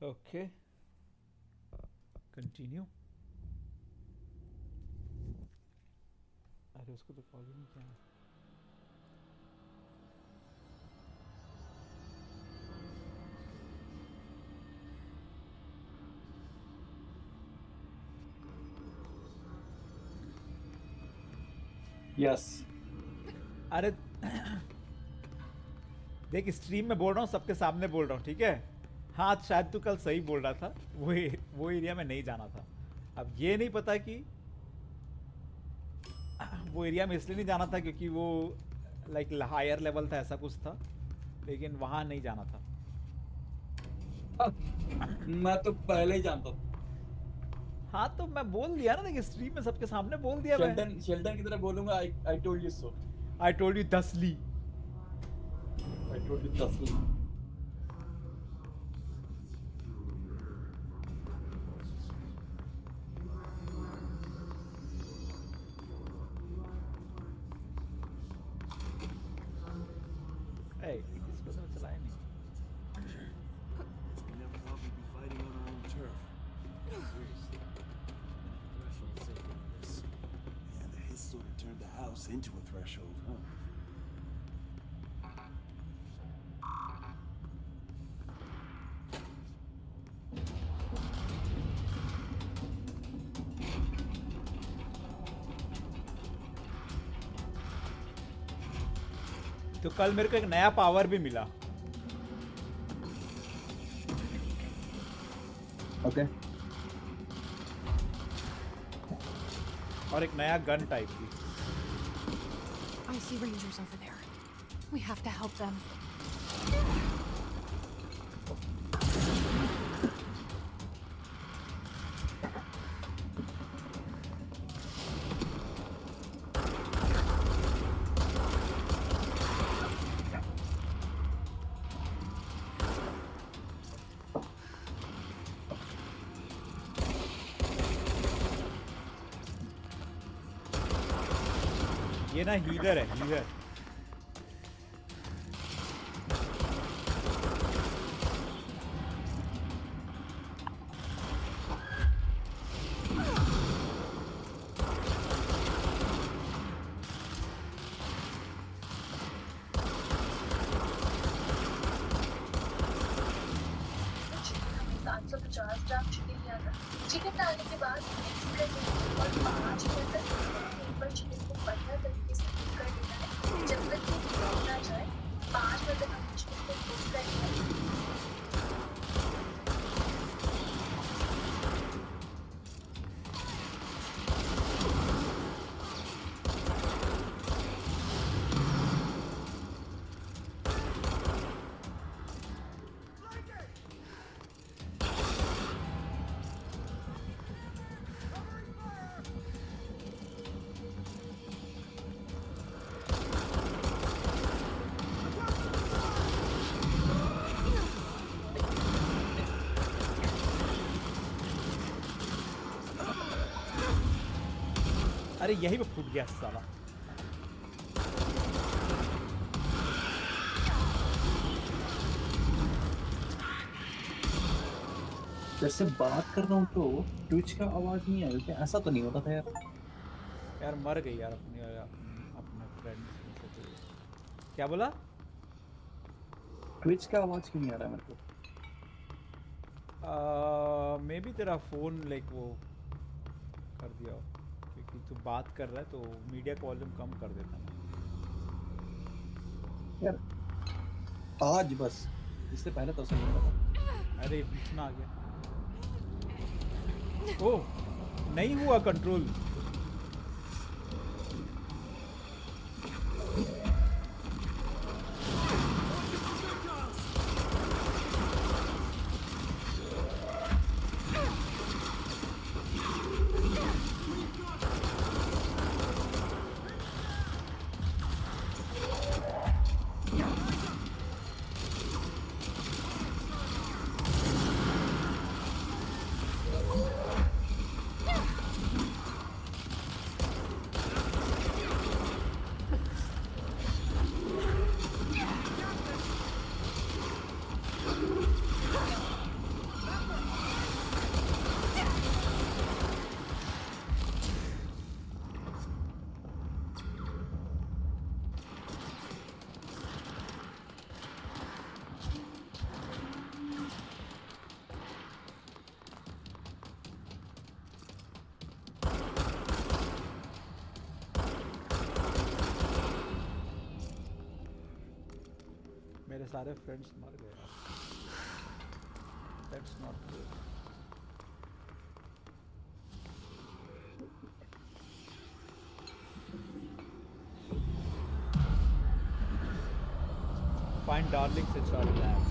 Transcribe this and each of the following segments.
Okay, continue. अरे उसको तो कॉल ही नहीं किया। यस। अरे देख, स्ट्रीम में बोल रहा हूँ, सबके सामने बोल रहा हूँ, ठीक है। हाँ, शायद तू कल सही बोल रहा था। वो एरिया में नहीं जाना था। अब ये नहीं पता कि वो एरिया में इसलिए नहीं जाना था क्योंकि वो लाइक हायर लेवल था, ऐसा कुछ था। लेकिन वहाँ नहीं जाना था। मैं तो पहले ही जानता था। हाँ तो मैं बोल दिया ना, देख स्ट्रीम में सबके सामने बोल दिया मैं। शेल्टन शेल्टन की तरह बोलूंगा, I I told you so. I told you thusly. I told you thusly. इस पर तो चलाया नहीं। We never thought we'd be fighting on our own turf. Seriously. Threshold safe like this. Yeah, the hit sort of turned the house into a threshold, huh? तो कल मेरे को एक नया पावर भी मिला। ओके। और एक नया गन टाइप भी। I see rangers over there. We have to help them. ये ना हीलर है, हीलर। हमने 750 ग्राम चिकन लिया था। चिकन डालने के बाद मिक्स कर देना और 5 मिनट तक एक बार चिकन को बढ़िया तरीके से कुक कर देना है। जब तक ये ब्राउन ना जाए, 5 मिनट तक हमने चिकन को कुक कर देना है। अरे यही पे फूट गया साला। जैसे बात कर रहा हूँ तो ट्विच का आवाज नहीं आया क्या? ऐसा तो नहीं होता था यार। यार मर गई यार अपने फ्रेंड्स में से कोई। क्या बोला? ट्विच का आवाज क्यों नहीं आ रहा है मेरे को? मे बी तेरा फोन लाइक वो कर दिया हो, क्योंकि तू बात कर रहा है तो मीडिया का वॉल्यूम कम कर देता ना। यार आज बस, इससे पहले तो सही नहीं था। अरे बीच में आ गया। ओह, नहीं हुआ कंट्रोल। सारे फ्रेंड्स मर गए यार। That's not good. Find darlings in Charlie Lab.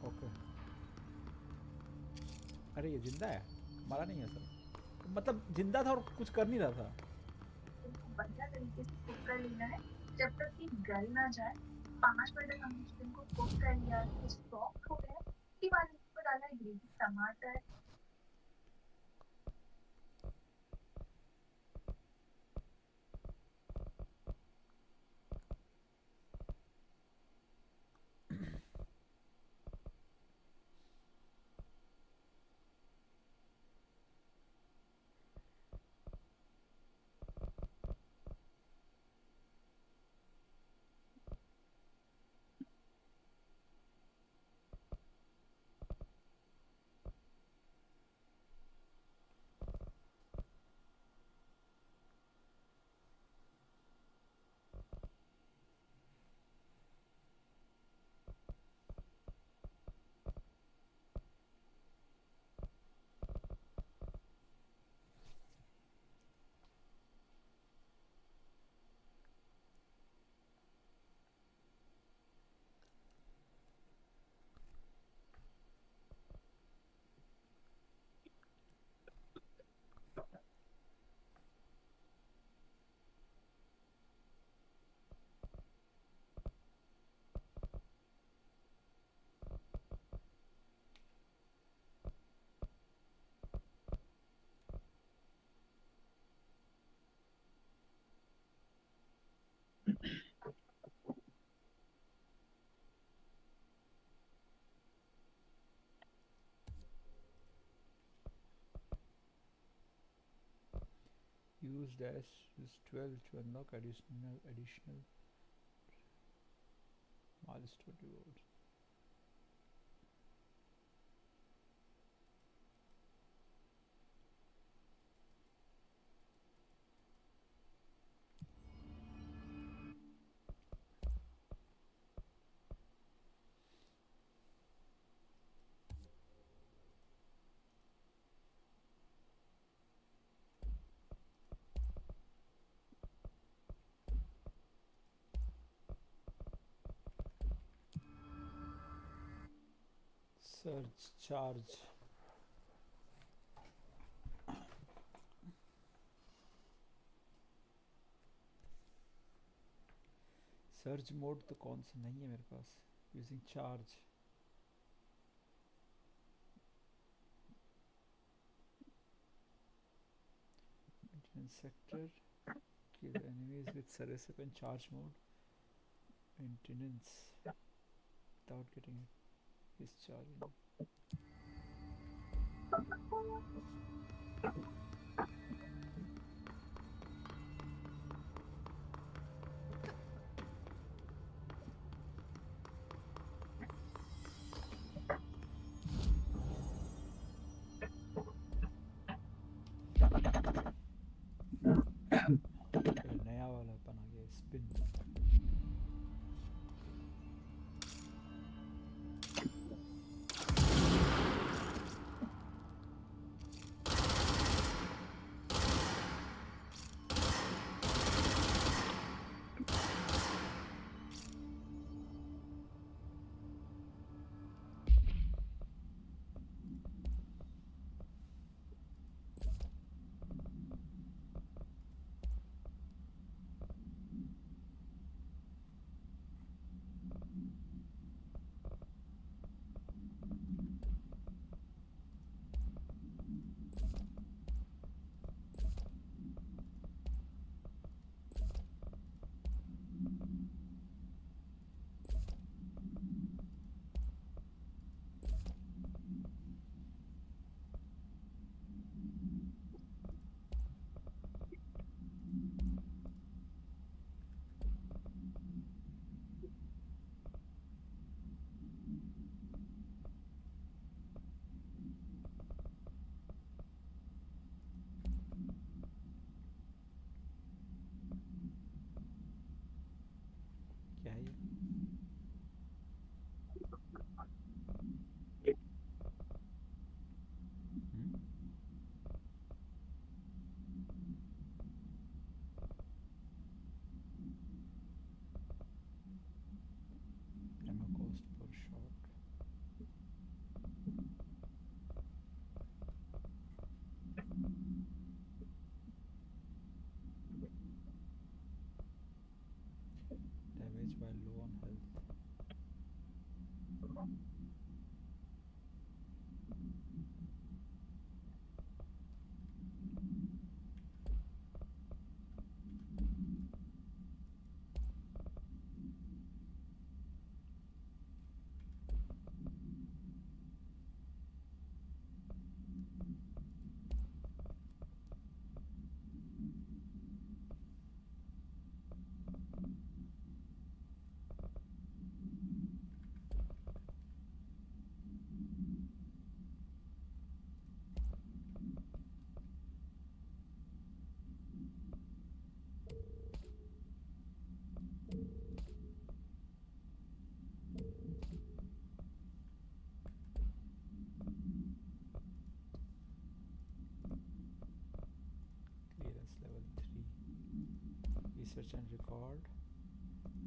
Okay अरे ये जिंदा है, मरा नहीं है सर। मतलब जिंदा था और कुछ कर नहीं रहा था। इनको बढ़िया तरीके से कुक कर लेना है जब तक कि गल ना जाए। 5 मिनट तक हमने चिकन को कुक कर लिया है, ये सॉफ्ट हो गया है। उसके बाद इसको डालना है ग्रेवी, टमाटर, Use dash is 12 to unlock additional milestone rewards. Surge charge. Search mode तो कौन सा नहीं है मेरे पास। Using charge. Maintenance sector. Kill enemies with Sarasap and charge mode. Maintenance. Without getting it. His charging. नया वाला बना गया spin. research and record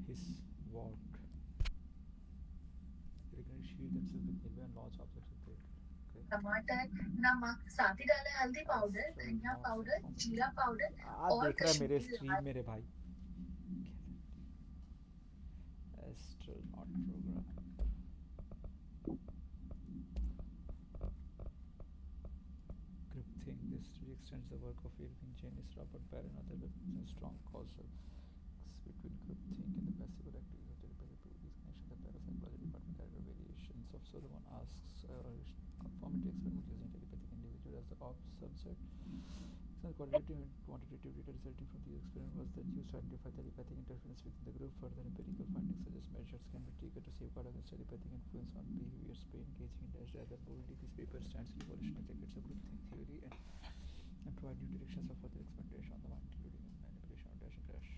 his work. They can shield themselves with nearby and launch objects with it. Okay. टमाटर, नमक, साथ ही डाला हल्दी powder, धनिया पाउडर, जीरा पाउडर और देख रहा है मेरे कश्मीरी स्ट्रीम लाल मेरे भाई astronaut program. Groupthink. This theory extends the work of Irving Janis, Robert Barron, and other weapons and strong causal links between groupthink and the passive activities of telepathy. Prove these connections. The parapsychology department character variations of Solomon asks conformity experiment using telepathic individual as the subject. The qualitative and quantitative data resulting from the experiment was then used to identify telepathic interference within the group. Further empirical findings suggest measures can be taken to safeguard against telepathic influence on behaviors by engaging in dash rather boldly. This paper stands revolutionary decades of groupthink theory and provide new directions of further experimentation on the mind, including manipulation of dash and crash.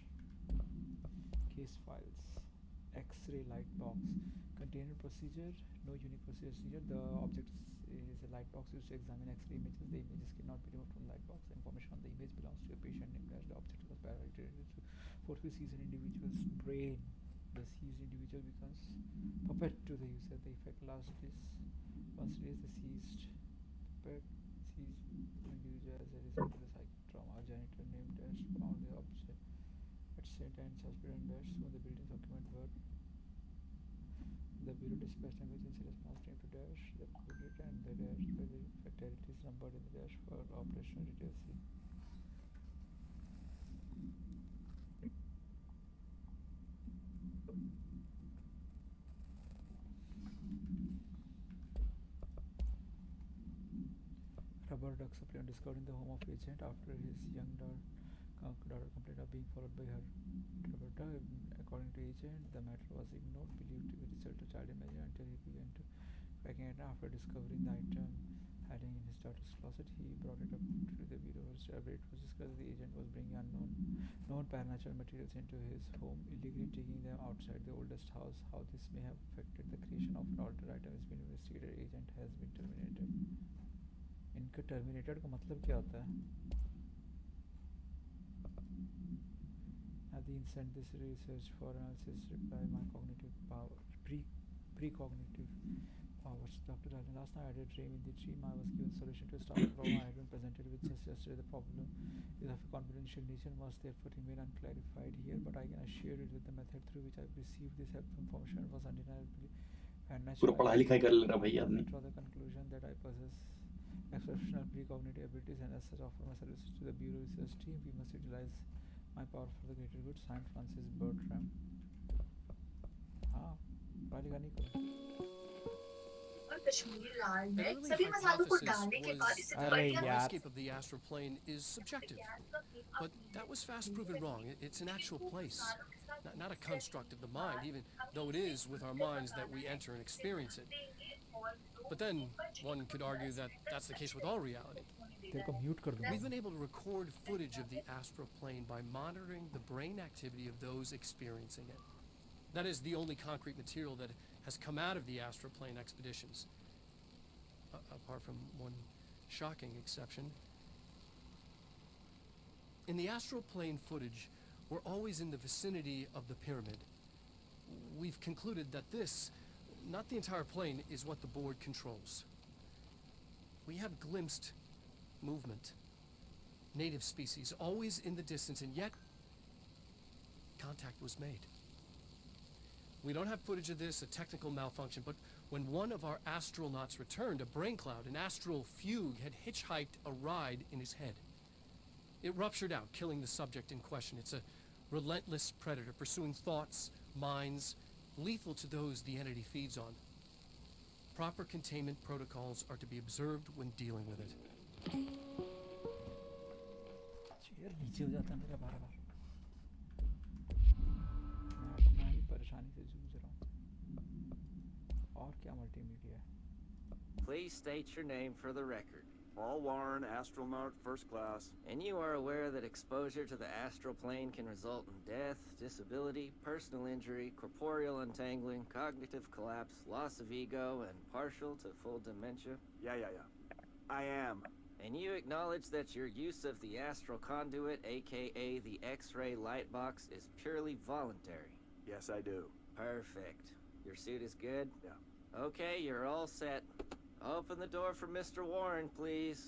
Case files. X-ray light box. Container procedure. No unique procedure. The object is a light box used to examine X-ray images. The images cannot be removed from the light box. The information on the image belongs to a patient named Dash. The object was paralyzed to forcefully seize an individual's brain. The seized individual becomes puppet to the user. The effect lasts once released. The seized individual as a result of the psychic trauma. A janitor named Dash found the object at St. Anne's Hospital in Dash. Soon the building's occupant were the Bureau dispatched emergency response team to Dash. The coordinator and the Dash by the fatalities numbered in the Dash for operational details. Rubber duck supplement discovered in the home of agent after his young daughter complained of being followed by her rubber duck. According to agent, the matter was ignored, believed to be the result of child imagery until he began to tracking it. After discovering the item hiding in his daughter's closet, he brought it up to the bureau. Where it was discovered the agent was bringing known paranatural materials into his home, illegally taking them outside the oldest house. How this may have affected the creation of an altered item has been investigated. Agent has been terminated. इनका terminated का मतलब क्या होता है? At the instant this research for analysis reply my cognitive power precognitive powers. Dr. Darling, last night I had a dream. In the dream I was given solution to a starting problem I had been presented with just yesterday. The problem is of a confidential nature must therefore remain unclarified here, but I can assure you that the method through which I received this helpful information was undeniably and पूरा natural. पढ़ाई लिखाई कर ले रहा भाई आदमी. Draw the conclusion that I possess exceptional precognitive abilities and as such offer my services to the Bureau research team. We must utilize my power for the greater good. Signed, Francis Bertram. हाँ, पढ़ाई लिखाई नहीं करो. और कश्मीरी लाल An में early सभी मसालों को hypothesis डालने के बाद was इसे अरे that बढ़िया the यार. landscape of the astral plane is subjective, but that was fast proven wrong. It's an actual place, not a construct of the mind, even though it is with our minds that we enter and experience it. But then one could argue that that's the case with all reality. तेरे को mute कर दूँगा. We've been able to record footage of the astral plane by monitoring the brain activity of those experiencing it. That is the only concrete material that has come out of the astral plane expeditions, apart from one shocking exception. In the astral plane footage, we're always in the vicinity of the pyramid. We've concluded that this, not the entire plane, is what the board controls. We have glimpsed movement, native species, always in the distance, and yet contact was made. We don't have footage of this, a technical malfunction, but when one of our astronauts returned, a brain cloud, an astral fugue, had hitchhiked a ride in his head. It ruptured out, killing the subject in question. It's a relentless predator, pursuing thoughts, minds, lethal to those the entity feeds on. Proper containment protocols are to be observed when dealing with it. Chair नीचे हो जाता है मेरा बार-बार. मैं अपना ही परेशानी से जूझ रहा हूँ. और क्या मल्टीमीडिया है? Please state your name for the record. Paul Warren, astronaut, first class. And you are aware that exposure to the astral plane can result in death, disability, personal injury, corporeal untangling, cognitive collapse, loss of ego, and partial to full dementia? Yeah. I am. And you acknowledge that your use of the astral conduit, aka the X-ray light box, is purely voluntary? Yes, I do. Perfect. Your suit is good? Yeah. Okay, you're all set. Open the door for Mr. Warren, please.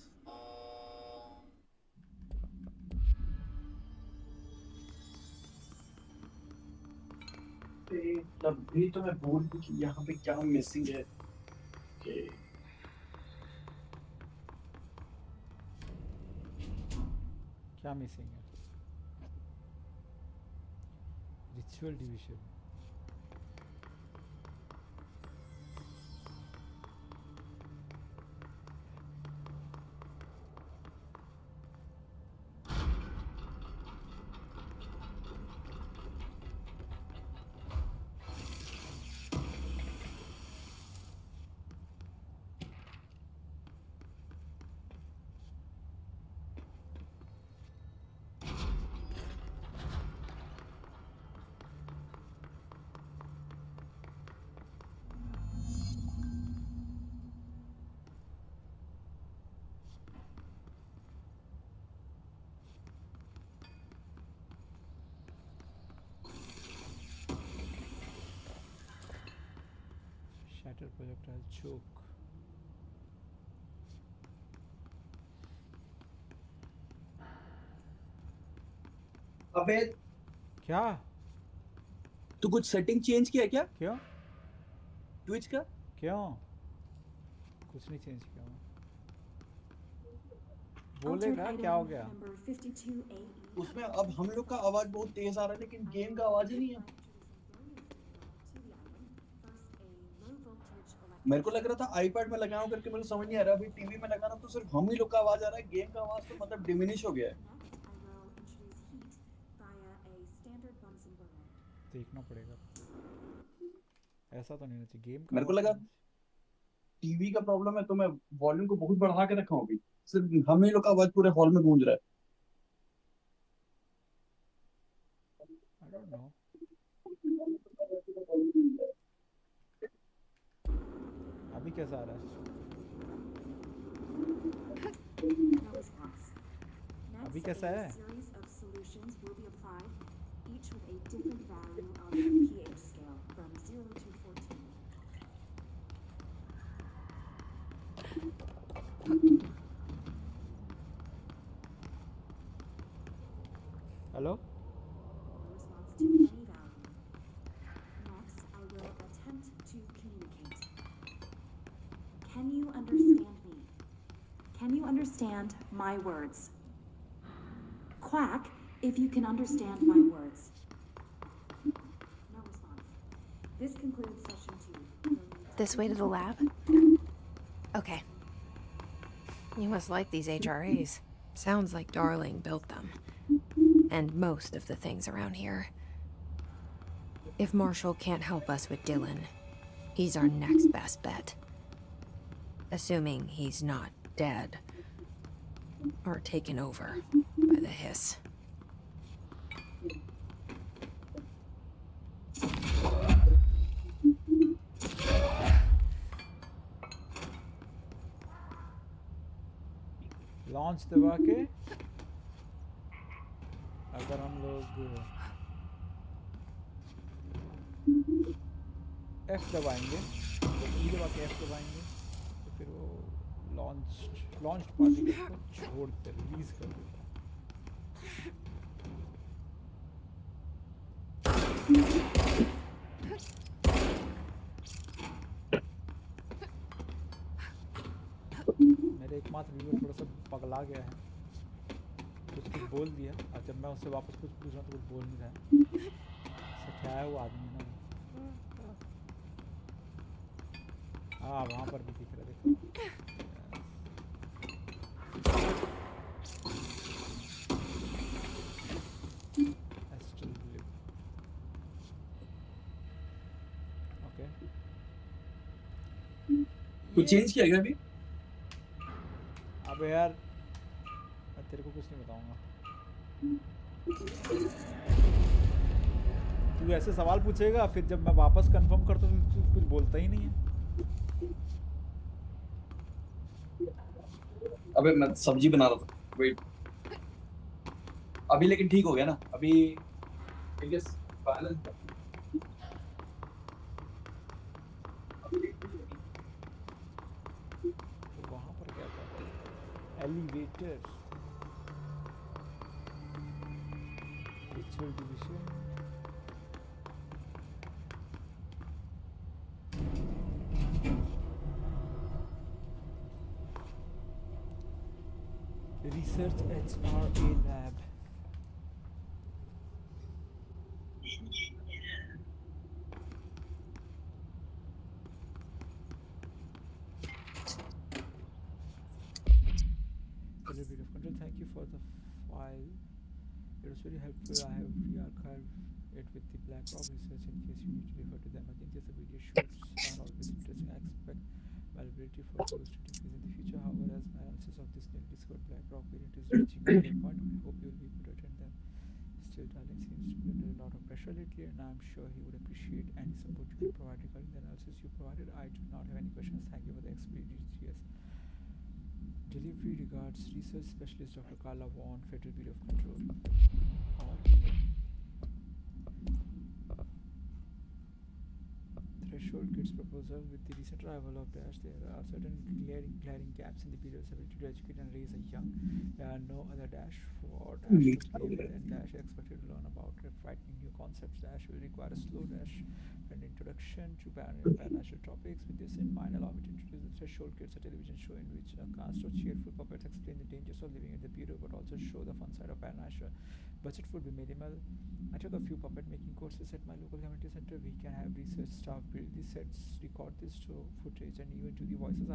तब भी तो मैं बोल दूं कि यहाँ पे क्या मिसिंग है। Okay. क्या मिसिंग है? Ritual division. Shattered projectile choke. अबे क्या? तू कुछ सेटिंग चेंज किया क्या क्यों? ट्विच का? क्यों? कुछ नहीं चेंज किया मैं। बोलेगा क्या हो गया? उसमें अब हम लोग का आवाज बहुत तेज आ रहा है लेकिन गेम का आवाज ही नहीं है। मेरे को लग रहा था आईपैड में लगाऊं करके, मेरे को समझ नहीं आ रहा। अभी टीवी में लगाना तो सिर्फ हम ही लोग का आवाज आ रहा है, गेम का आवाज तो मतलब डिमिनिश हो गया है। देखना पड़ेगा। ऐसा तो नहीं होना चाहिए गेम का। मेरे को लगा टीवी का प्रॉब्लम है तो मैं वॉल्यूम को बहुत बढ़ा के रखा हूं। अभी सिर्फ हम ही लोग का आवाज पूरे हॉल में गूंज रहा है। I don't know. अभी कैसा आ रहा है? अभी कैसा है? Hello? Can you understand me? Can you understand my words? Quack, if you can understand my words. No response. This concludes session 2. This way to the lab? Okay. You must like these HRAs. Sounds like Darling built them. And most of the things around here. If Marshall can't help us with Dylan, he's our next best bet. Assuming he's not dead. Or taken over by the hiss. Launch दबा के अगर हम लोग F दबाएंगे तो E दबा के F दबाएंगे तो फिर वो लॉन्च पार्टिकल को छोड़ते रिलीज कर देता है। मेरे एकमात्र व्यूअर थोड़ा सा पगला गया है, कुछ बोल दिया और जब मैं उससे वापस कुछ पूछ रहा हूँ तो कुछ बोल नहीं रहा है। क्या है वो आदमी ना? हाँ वहाँ पर भी दिख रहा है, देखो। ओके तू चेंज किया क्या अभी? अबे यार मैं तेरे को कुछ नहीं बताऊंगा। तू ऐसे सवाल पूछेगा फिर जब मैं वापस कंफर्म करता हूँ तो कुछ बोलता ही नहीं है। अबे मैं सब्जी बना रहा था, वेट। अभी लेकिन ठीक हो गया ना अभी, I guess balance अभी ठीक हो गया। तो वहाँ पर क्या था? Elevator, ritual division, research HRA lab. A little bit of control. Thank you for the file. It was very helpful. I have re-archived it with the BlackRock research in case you need to refer to them again. Just the video shoots are always interesting. I expect malleability for those to decrease in the future. However, as my analysis of this newly discovered BlackRock variant is reaching a clear point, I hope you will be able to attend them. Still, Darling seems to be under a lot of pressure lately, and I'm sure he would appreciate any support you can provide regarding the analysis you provided. I do not have any questions. Thank you for the experience. Delivery regards, Research Specialist Dr. Carla Vaughan, Federal Bureau of Control. और भी है। Threshold Kids proposal. With the recent arrival of Dash, there are certain glaring gaps in the Bureau's ability to educate and raise a young. There are no other Dash for Dash to play with, and Dash is expected to learn about frightening new concepts. Dash will require a slow Dash and introduction to paranormal topics. With this in mind, allow me to introduce the Threshold Kids, a television show in which a cast of cheerful puppets explain the dangers of living in the Bureau, but also show the fun side of paranormal. Budget would be minimal. I took a few puppet making courses at my local community center. We can have research staff build the sets, record this show footage, and even do the voices.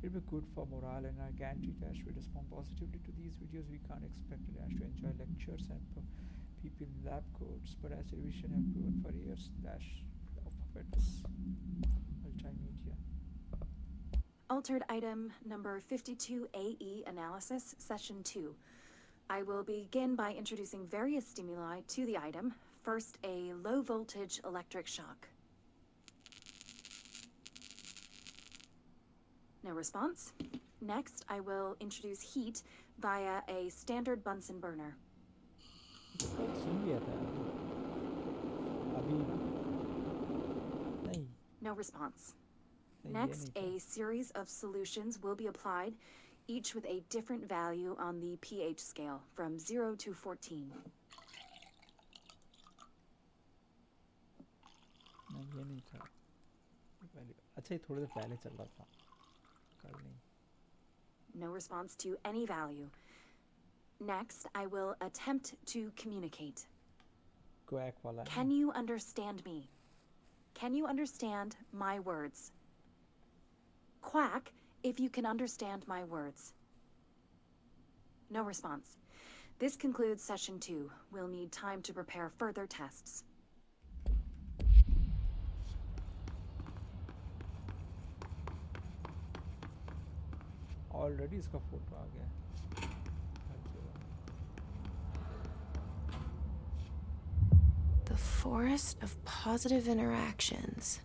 It'll be good for morale, and I guarantee Dash will respond positively to these videos. We can't expect Dash to enjoy lectures and people in lab coats, but as television have proven for years, Dash of puppets, multimedia. Altered item number 52AE analysis, session 2. I will begin by introducing various stimuli to the item. First, a low voltage electric shock. No response. Next, I will introduce heat via a standard Bunsen burner. सुन लिया था अभी नहीं। No response. नहीं, ये Next, नहीं था। a series of solutions will be applied, each with a different value on the pH scale, from 0 to 14. नहीं, ये नहीं था। पहले अच्छा, ये थोड़ी देर पहले चल रहा था, कल नहीं। No response to any value. Next, I will attempt to communicate. Quack वाला है Can ना? you understand me? Can you understand my words? Quack if you can understand my words. No response. This concludes session 2. We'll need time to prepare further tests. Already इसका photo आ गया। The forest of positive interactions.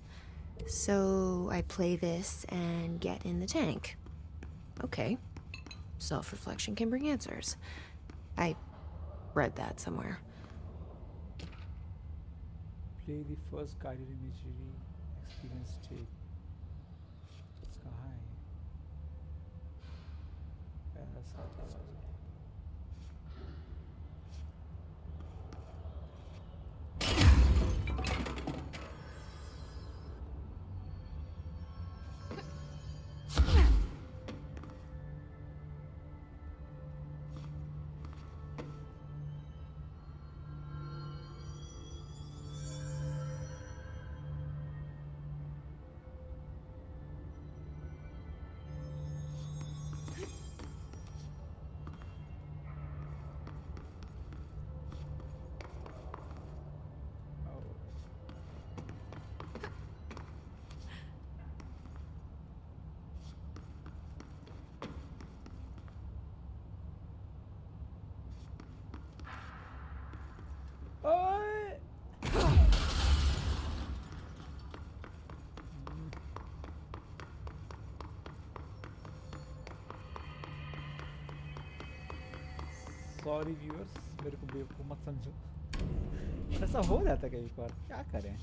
So I play this and get in the tank. Okay. Self-reflection can bring answers. I read that somewhere. Play the first guided imagery experience tape. कहाँ है? ऐसा चला जाए। Sorry viewers, मेरे को बेवकूफ़ मत समझो। ऐसा हो जाता है कई बार, क्या करें।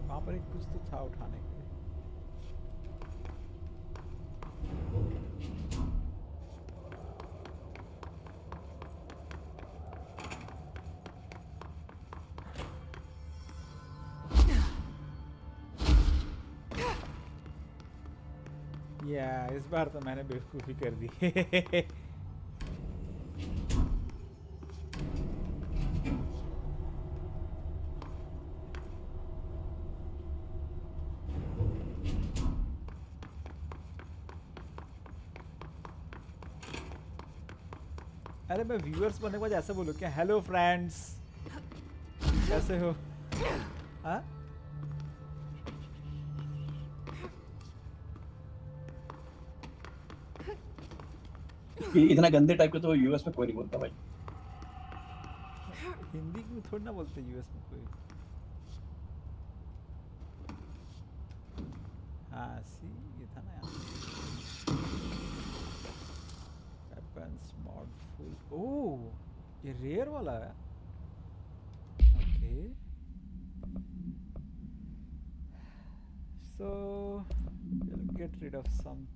वहाँ पर एक कुछ तो था उठाने के लिए। या इस बार तो मैंने बेवकूफ़ी कर दी। अरे मैं व्यूअर्स बनने के बाद ऐसा बोलूँ क्या? हेलो फ्रेंड्स, कैसे हो? हाँ ये इतना गंदे टाइप के तो यूएस में कोई नहीं बोलता भाई। हिंदी में थोड़ी ना बोलते यूएस में कोई। हाँ सी, ये था ना यार। Weapons mod full. ओह, ये रेयर वाला है। Okay, so we'll get rid of something.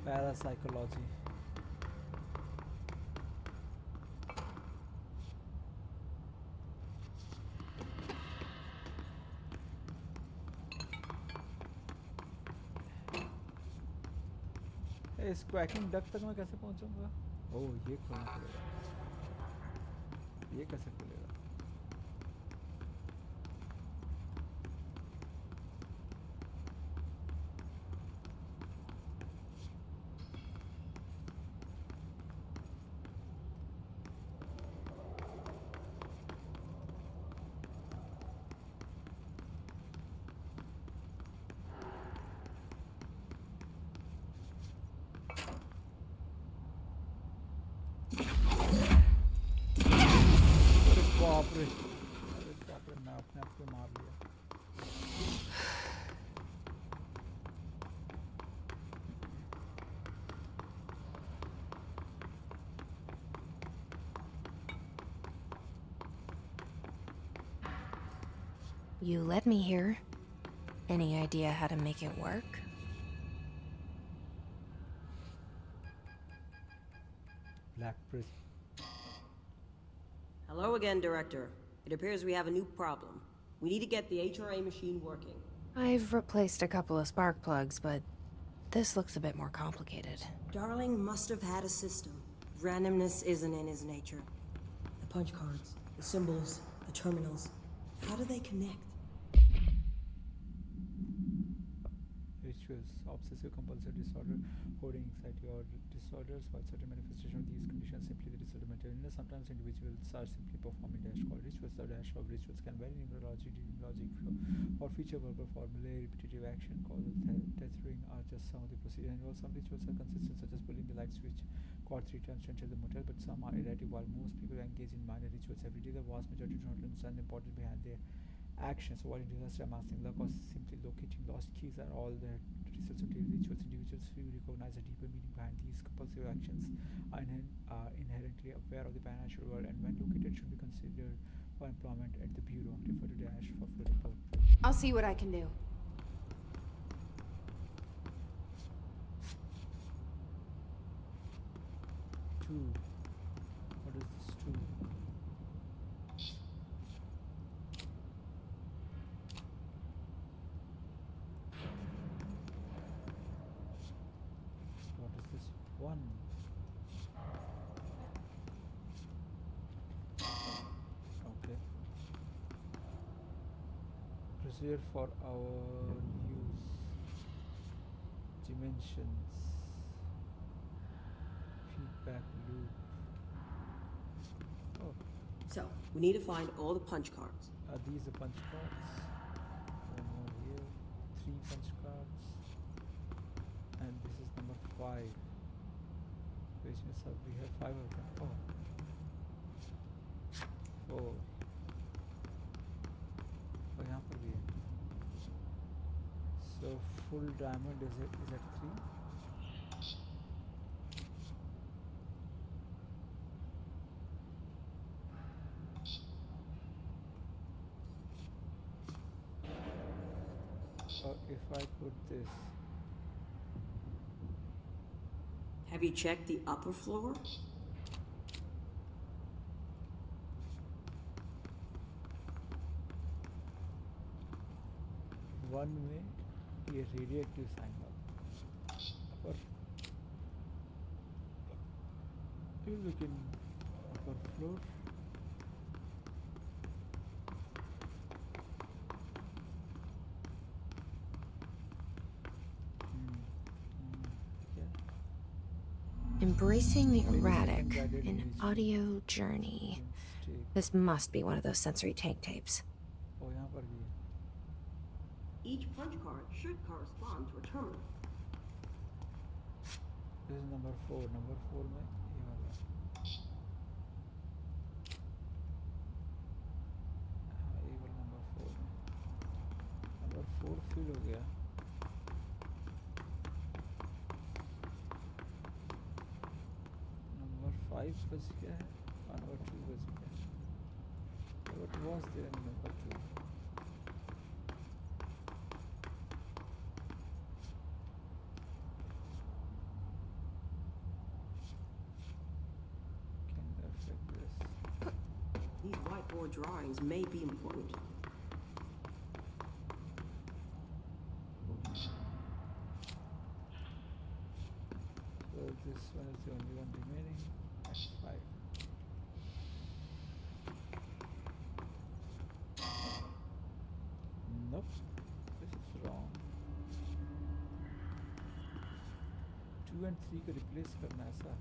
Parapsychology. इस क्वैकिंग डक तक मैं कैसे पहुंचूंगा? ओह, ये खोलना पड़ेगा। ये कैसे खुलेगा? अरे बाप रे, मैं अपने आप को मार लिया। You led me here. Any idea how to make it work? Black Prism. Hello again, Director. It appears we have a new problem. We need to get the HRA machine working. I've replaced a couple of spark plugs, but this looks a bit more complicated. Darling must have had a system. Randomness isn't in his nature. The punch cards, the symbols, the terminals. How do they connect? Rituals, obsessive compulsive disorder, hoarding anxiety or disorders, while certain manifestation of these conditions simply the result of mental illness. Sometimes individuals are simply performing dash called rituals. The dash of rituals can vary in numerology, logic, flow, or feature verbal formulae, repetitive action, causal tethering are just some of the procedures involved. Some rituals are consistent, such as pulling the light switch cord 3 times to enter the motel, but some are erratic. While most people engage in minor rituals every day, the vast majority do not understand the importance behind their actions. Avoiding disaster, amassing luck, or simply locating lost keys are all the results of daily rituals. Individuals who recognize a deeper meaning behind these compulsive actions are inherently aware of the financial world, and when located should be considered for employment at the bureau. Refer to Dash for full report. I'll see what I can do. Two. What is this two? consider for our use. Dimensions. Feedback loop. Oh, So, we need to find all the punch cards. are these the punch cards? One more here. 3 punch cards. And this is number 5. Which means we have 5 of them. Oh. 4. और यहाँ पर भी है. So full diamond is at 3. Or if I put this, Have you checked the upper floor? one में ये radioactive sign up. Upper. You look in upper floor. Yeah. Embracing the Maybe erratic, something guided an imaging. audio journey. Mistake. This must be one of those sensory tank tapes. Oh, यहाँ पर भी है. Each punch card should correspond to a terminal. This is number 4. Number 4 में ये वाला. हाँ, ये वाला number 4 में. Number 4 fill हो गया. Number 5 बच गया है. और number 2 बच गया. What was there in number 2? Can affect this. These whiteboard drawings may be important. So this one is the only one remaining at 5. Nope, this is wrong. 2 and 3 को replace करना है ऐसा.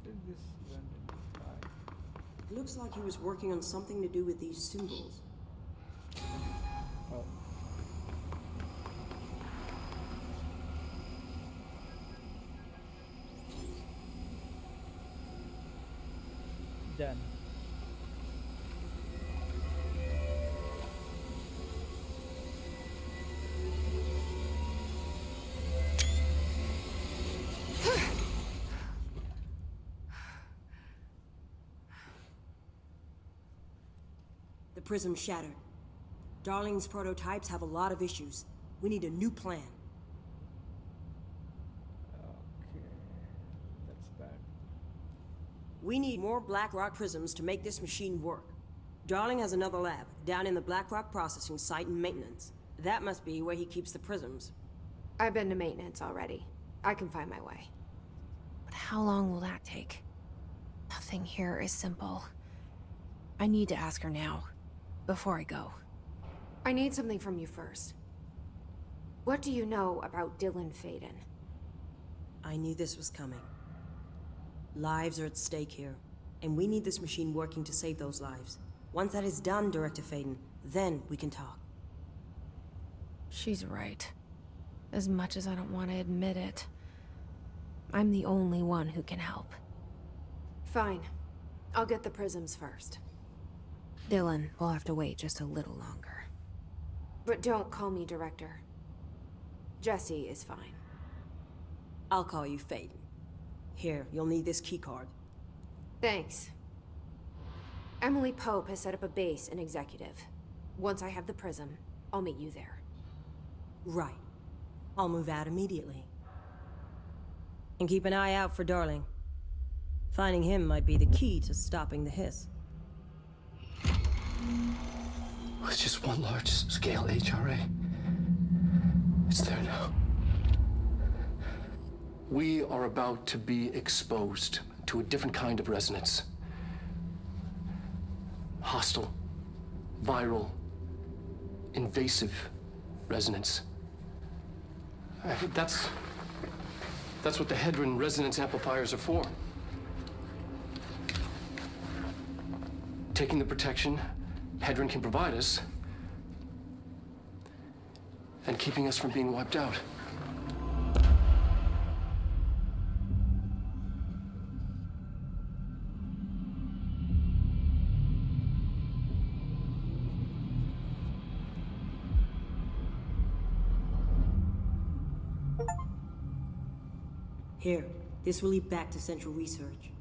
Then this went into 5. Looks like he was working on something to do with these symbols. Oh. Done. The prism shattered. Darling's prototypes have a lot of issues. We need a new plan. Okay, that's bad. We need more Blackrock prisms to make this machine work. Darling has another lab down in the Blackrock processing site and maintenance. That must be where he keeps the prisms. I've been to maintenance already. I can find my way. But how long will that take? Nothing here is simple. I need to ask her now, before I go. I need something from you first. What do you know about Dylan Faden? I knew this was coming. Lives are at stake here, and we need this machine working to save those lives. Once that is done, Director Faden, then we can talk. She's right. As much as I don't want to admit it. I'm the only one who can help. Fine. I'll get the prisms first. Dylan will have to wait just a little longer. But don't call me Director. Jesse is fine. I'll call you Faden. Here, you'll need this keycard. Thanks. Emily Pope has set up a base in Executive. Once I have the prism, I'll meet you there. Right. I'll move out immediately. And keep an eye out for Darling. Finding him might be the key to stopping the hiss. It's just one large-scale HRA. It's there now. We are about to be exposed to a different kind of resonance. Hostile, viral, invasive resonance. That's what the Hedron resonance amplifiers are for. Taking the protection Hedron can provide us, and keeping us from being wiped out. Here, this will lead back to Central Research.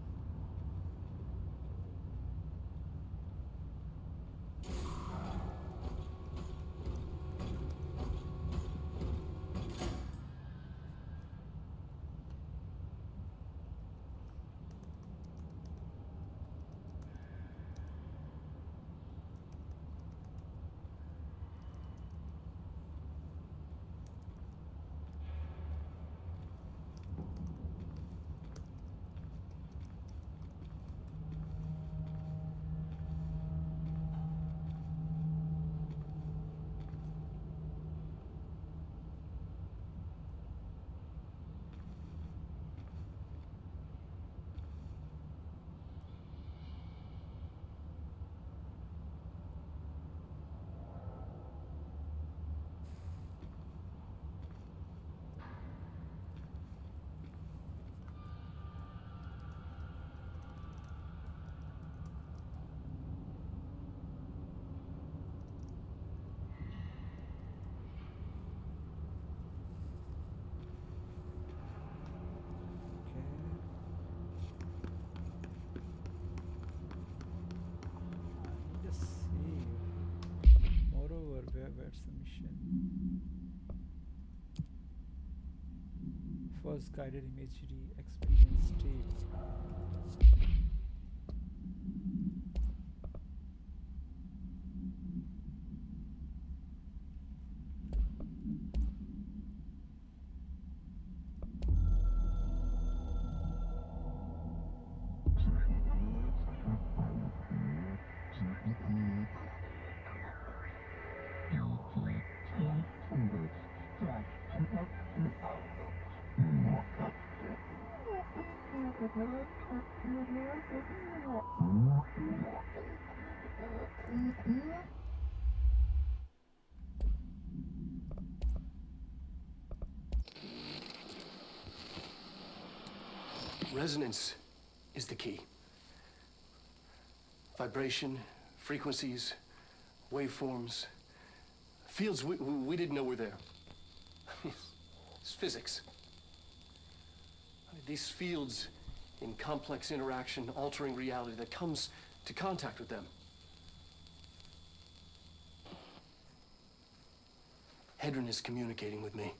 Where's the mission? First guided imagery experience state. Resonance is the key. Vibration, frequencies, waveforms, fields we didn't know were there. It's physics. These fields in complex interaction, altering reality that comes to contact with them. Hedron is communicating with me.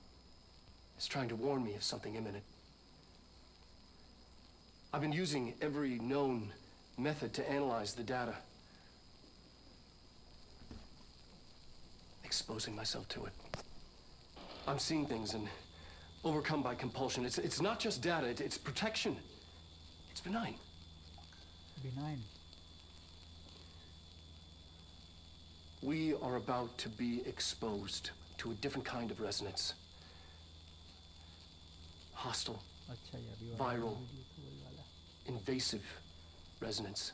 It's trying to warn me of something imminent. I've been using every known method to analyze the data. Exposing myself to it. I'm seeing things and overcome by compulsion. It's not just data, it's protection. It's benign. Benign. We are about to be exposed to a different kind of resonance. Hostile, viral, invasive resonance.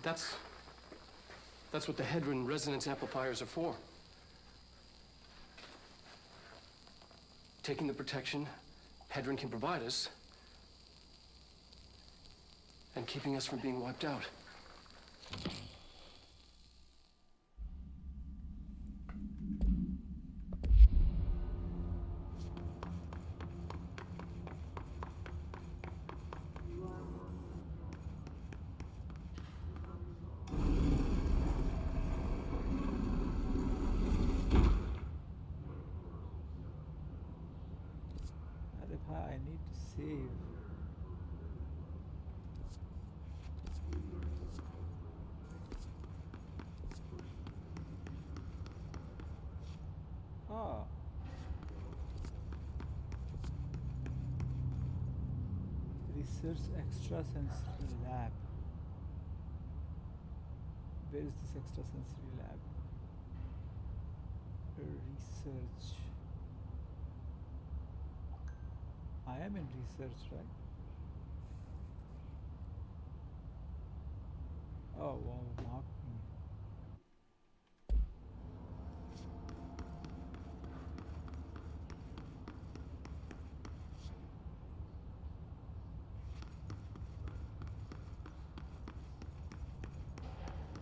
That's what the Hedron resonance amplifiers are for. Taking the protection Hedron can provide us, and keeping us from being wiped out. I need to save. Ah. Research extrasensory lab. Where is this extrasensory lab? Research. I am in research, right? Oh, wow, mark me.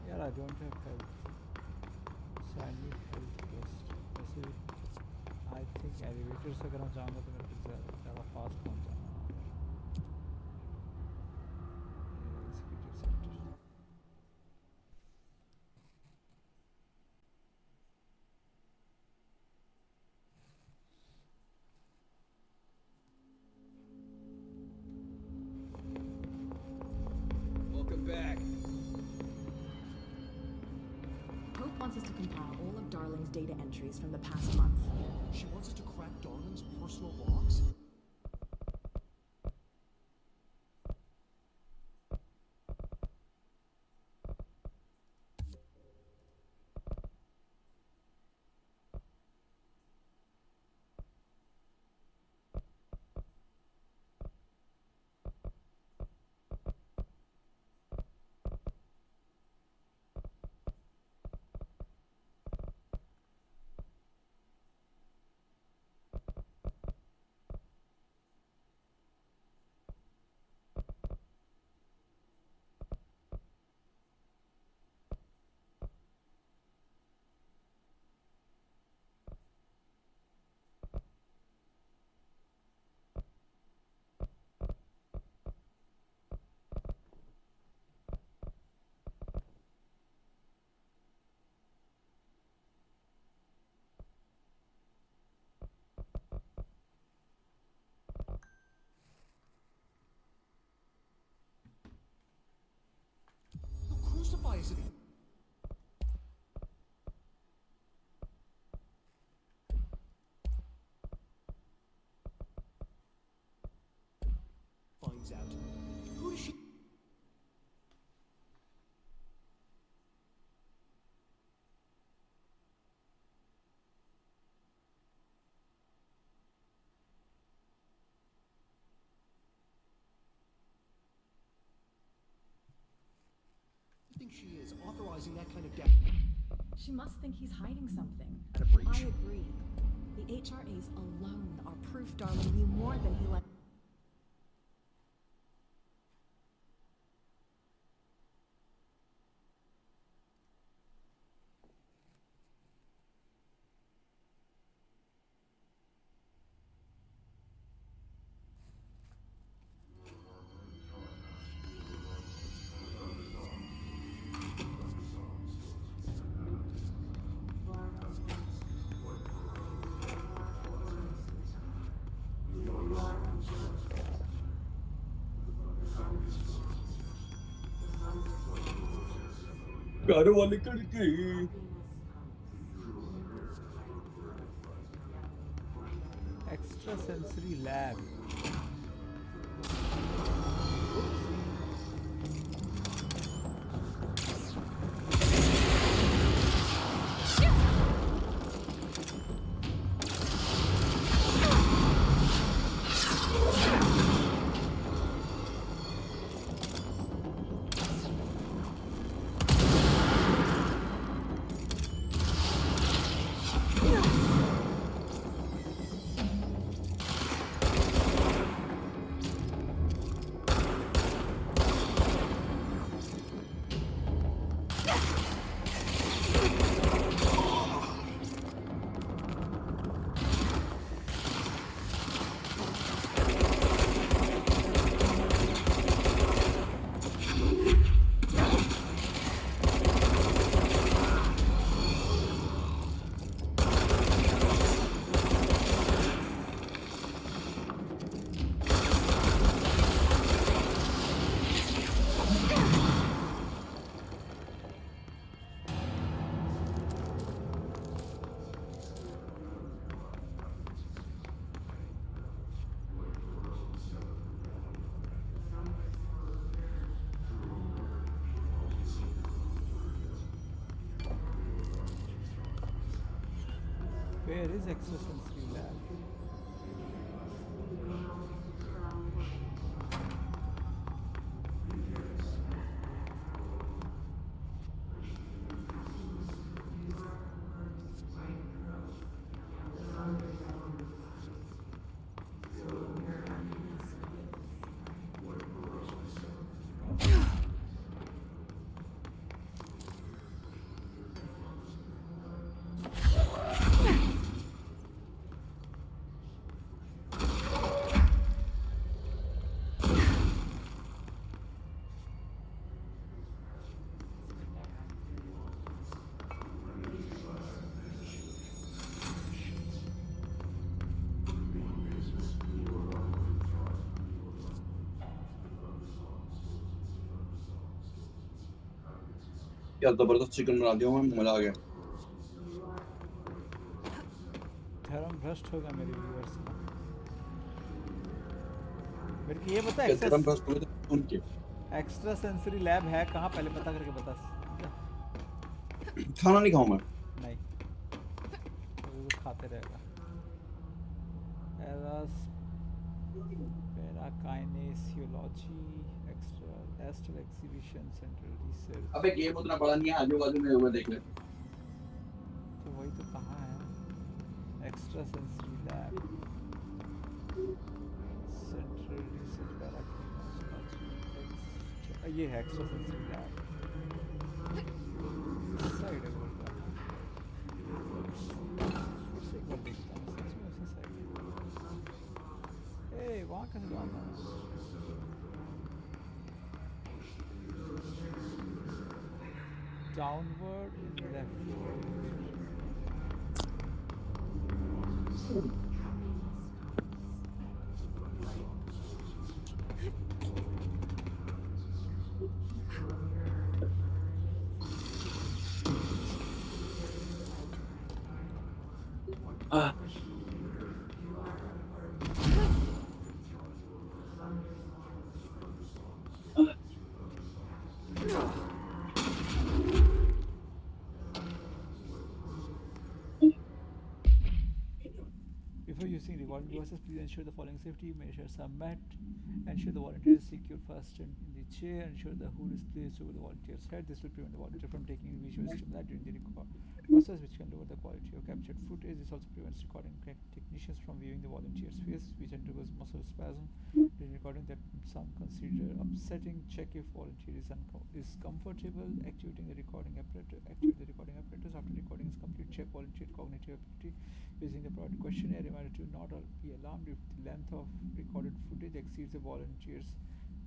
Yeah, I don't have health. So I need health first. वैसे I think elevator से अगर मैं जाऊँगा तो मेरे को ज़्यादा fast पहुँच जाना. Executive center. Welcome back. Hope wants us to compile all of Darling's data entries from the past month. She wants us to crack Darling's personal logs? Crucify us. Finds out. Who does she? Think she is authorizing that kind of death? She must think he's hiding something. At a breach. I agree. The HRAs alone are proof Darling knew more than he let. घर वाले करके Extrasensory lab. Where is extrasensory lab? क्या जबरदस्त chicken बना दिया मैं, मजा आ गया। धर्म भ्रष्ट होगा मेरे व्यूअर्स का। मेरे को ये बता क्या धर्म भ्रष्ट हुए थे उनके? एक्स्ट्रा सेंसरी लैब है कहाँ, पहले पता करके बता। खाना नहीं खाऊं मैं। नहीं तो खाते रहेगा। Parakinesiology extra astral exhibition central research. अबे गेम उतना बड़ा नहीं है, आजू बाजू में हुए देख ले। तो वही तो कहाँ है extra sensory lab central research parakinesiology. ये है एक्स्ट्रा सेंसरी लैब साइड है बोल रहा। एक बार देखता हूँ सच में उसी साइड। ए वहाँ कैसे जाना है? Downward in left. Before using recording devices, please ensure the following safety measures are met. Ensure the volunteer is secure fastened in the chair. Ensure the hood is placed over the volunteer's head. This will prevent the volunteer from taking visual stimuli during the record process, which can lower the quality of captured footage. This also prevents recording technicians from viewing the volunteer's face, which undergoes muscle spasm during recording that some consider upsetting. Check if volunteer is comfortable activating the recording apparatus. Activate the recording apparatus after recording is complete. Check volunteer cognitive ability using the product questionnaire. Reminder to not be alarmed if the length of recorded footage exceeds the volunteer's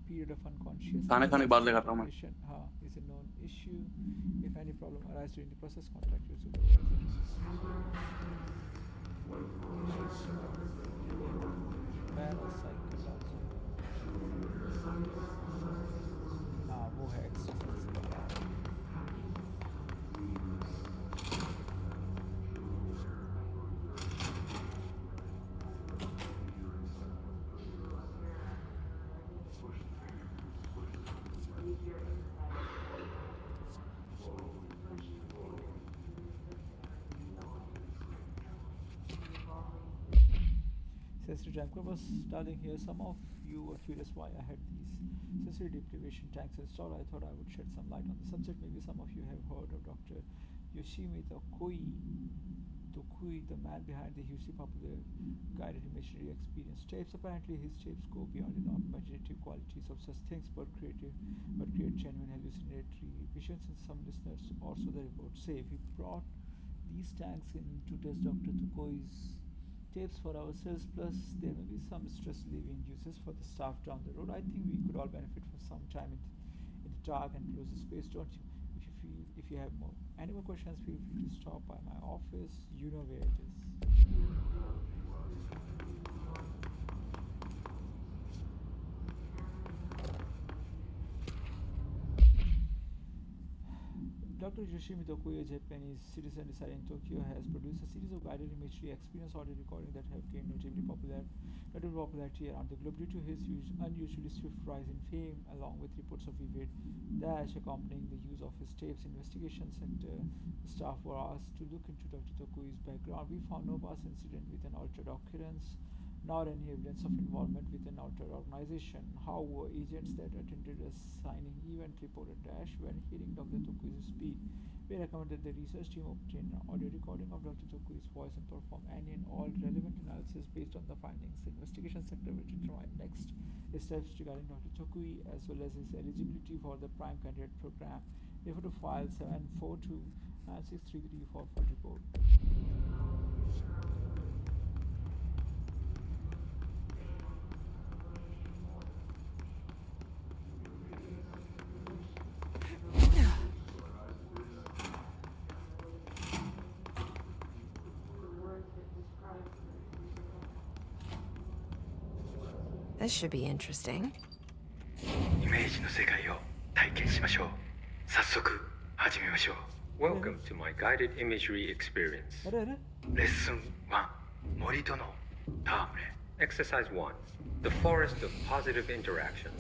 period of unconsciousness. खाने के बाद लगाता हूँ मैं। हाँ, is a known issue. If any problem arises during the process, contact your supervisor. Parapsychology. हाँ, वो है extrasensory lab. Sensory tank was starting here. Some of you were curious why I had these sensory deprivation tanks installed. I thought I would shed some light on the subject. Maybe some of you have heard of Dr. Yoshimi Tokui, the man behind the hugely popular guided imaginary experience tapes. Apparently, his tapes go beyond the non-imaginative qualities of such things, but create genuine hallucinatory visions. And some listeners also the report say we brought these tanks in to test Dr. Tokui's tapes for ourselves, plus there may be some stress relieving uses for the staff down the road. I think we could all benefit from some time in the dark and closer space, don't you? If you have any more questions, feel free to stop by my office. You know where it is. Dr. Yoshimi Tokui, a Japanese citizen residing in Tokyo, has produced a series of guided imagery experience audio recordings that have gained notable popularity around the globe due to his unusually swift rise in fame, along with reports of vivid dash accompanying the use of his tapes. Investigation center staff were asked to look into Dr. Tokui's background. We found no past incident with an altered occurrence, nor any evidence of involvement with an altered organization. However, agents that attended a signing event reported Dash when hearing Dr. Tokui's speak. We recommended the research team obtain an audio recording of Dr. Tokui's voice and perform any and all relevant analysis based on the findings. The investigation sector will determine next steps regarding Dr. Tokui as well as his eligibility for the Prime Candidate Program. Refer to file 742 and 633 for full report. This should be interesting. イメージの世界を体験しましょう。早速始めましょう。Welcome to my guided imagery experience. レッスン1、森との戯れ。Exercise 1, the forest of positive interactions.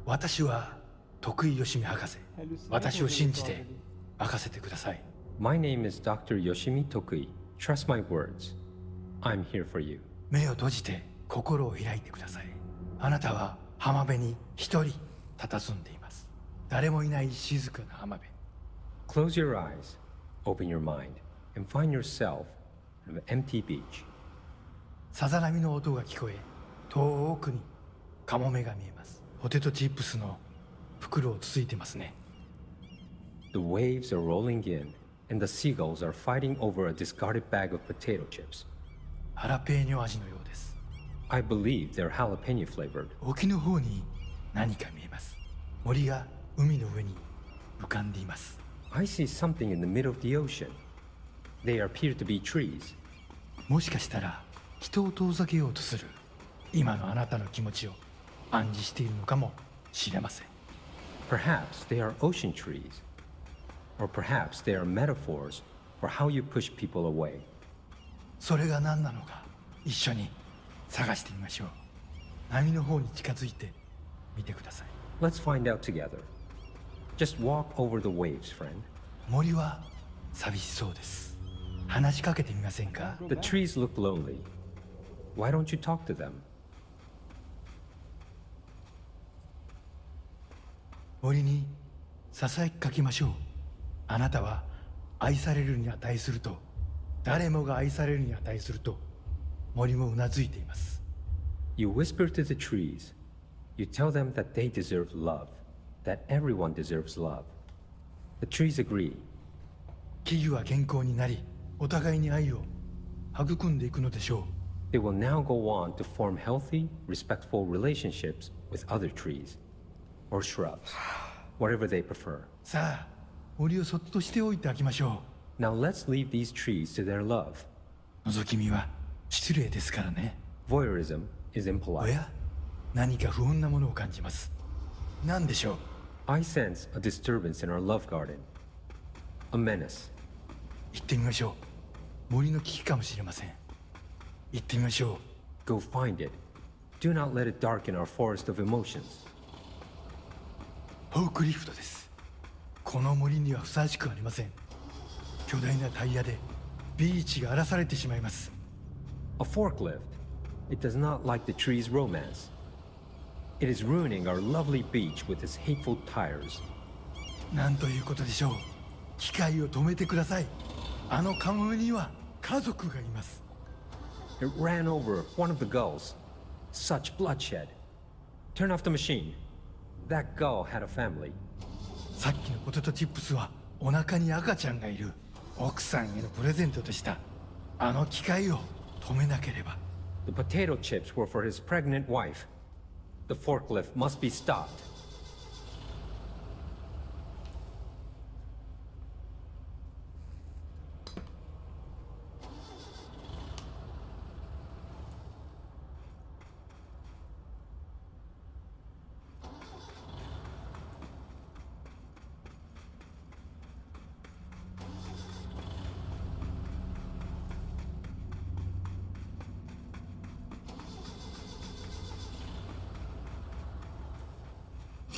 私は徳井義美博士。私を信じて任せてください。My name is Dr. Yoshimi Tokui. Trust my words. I'm here for you. 目を閉じて心を開いてください。あなたは浜辺に一人佇んでいます。誰もいない静かな浜辺。Close your eyes, open your mind, and find yourself on an empty beach. さざ波の音が聞こえ、遠くにカモメが見えます。ポテトチップスの袋をつついてますね。The waves are rolling in, and the seagulls are fighting over a discarded bag of potato chips. ハラペーニョ味のようです。I believe they're jalapeno flavored. 沖の方に何か見えます。森が海の上に浮かんでいます。I see something in the middle of the ocean. They appear to be trees. もしかしたら人を遠ざけようとする今のあなたの気持ちを暗示しているのかもしれません。Perhaps they are ocean trees. Or perhaps they are metaphors for how you push people away. それが何なのか一緒に探してみましょう。波の方に近づいてみてください。Let's find out together. Just walk over the waves, friend. 森は寂しそうです。話しかけてみませんか？ The trees look lonely. Why don't you talk to them? 森にささやきかけましょう。あなたは愛されるに値すると、誰もが愛されるに値すると、森もうなずいています。You whisper to the trees. You tell them that they deserve love, that everyone deserves love. The trees agree. 木々は健康になり、お互いに愛を育んでいくのでしょう。They will now go on to form healthy, respectful relationships with other trees, or shrubs, whatever they prefer. さあ、森をそっとしておいてあげましょう。Now let's leave these trees to their love. 覗き見は失礼ですからね。Voyeurism is impolite. おや、何か不穏なものを感じます。何でしょう？ I sense a disturbance in our love garden. A menace. 行ってみましょう。森の危機かもしれません。行ってみましょう。Go find it. Do not let it darken our forest of emotions. フォークリフトです。この森にはふさわしくありません。巨大なタイヤでビーチが荒らされてしまいます。A forklift. It does not like the tree's romance. It is ruining our lovely beach with its hateful tires. なんということでしょう。機械を止めてください。あのカモメには家族がいます。It ran over one of the gulls. Such bloodshed. Turn off the machine. That gull had a family. さっきのポテトチップスはお腹に赤ちゃんがいる奥さんへのプレゼントでした。あの機械を止めなければ。The potato chips were for his pregnant wife. The forklift must be stopped.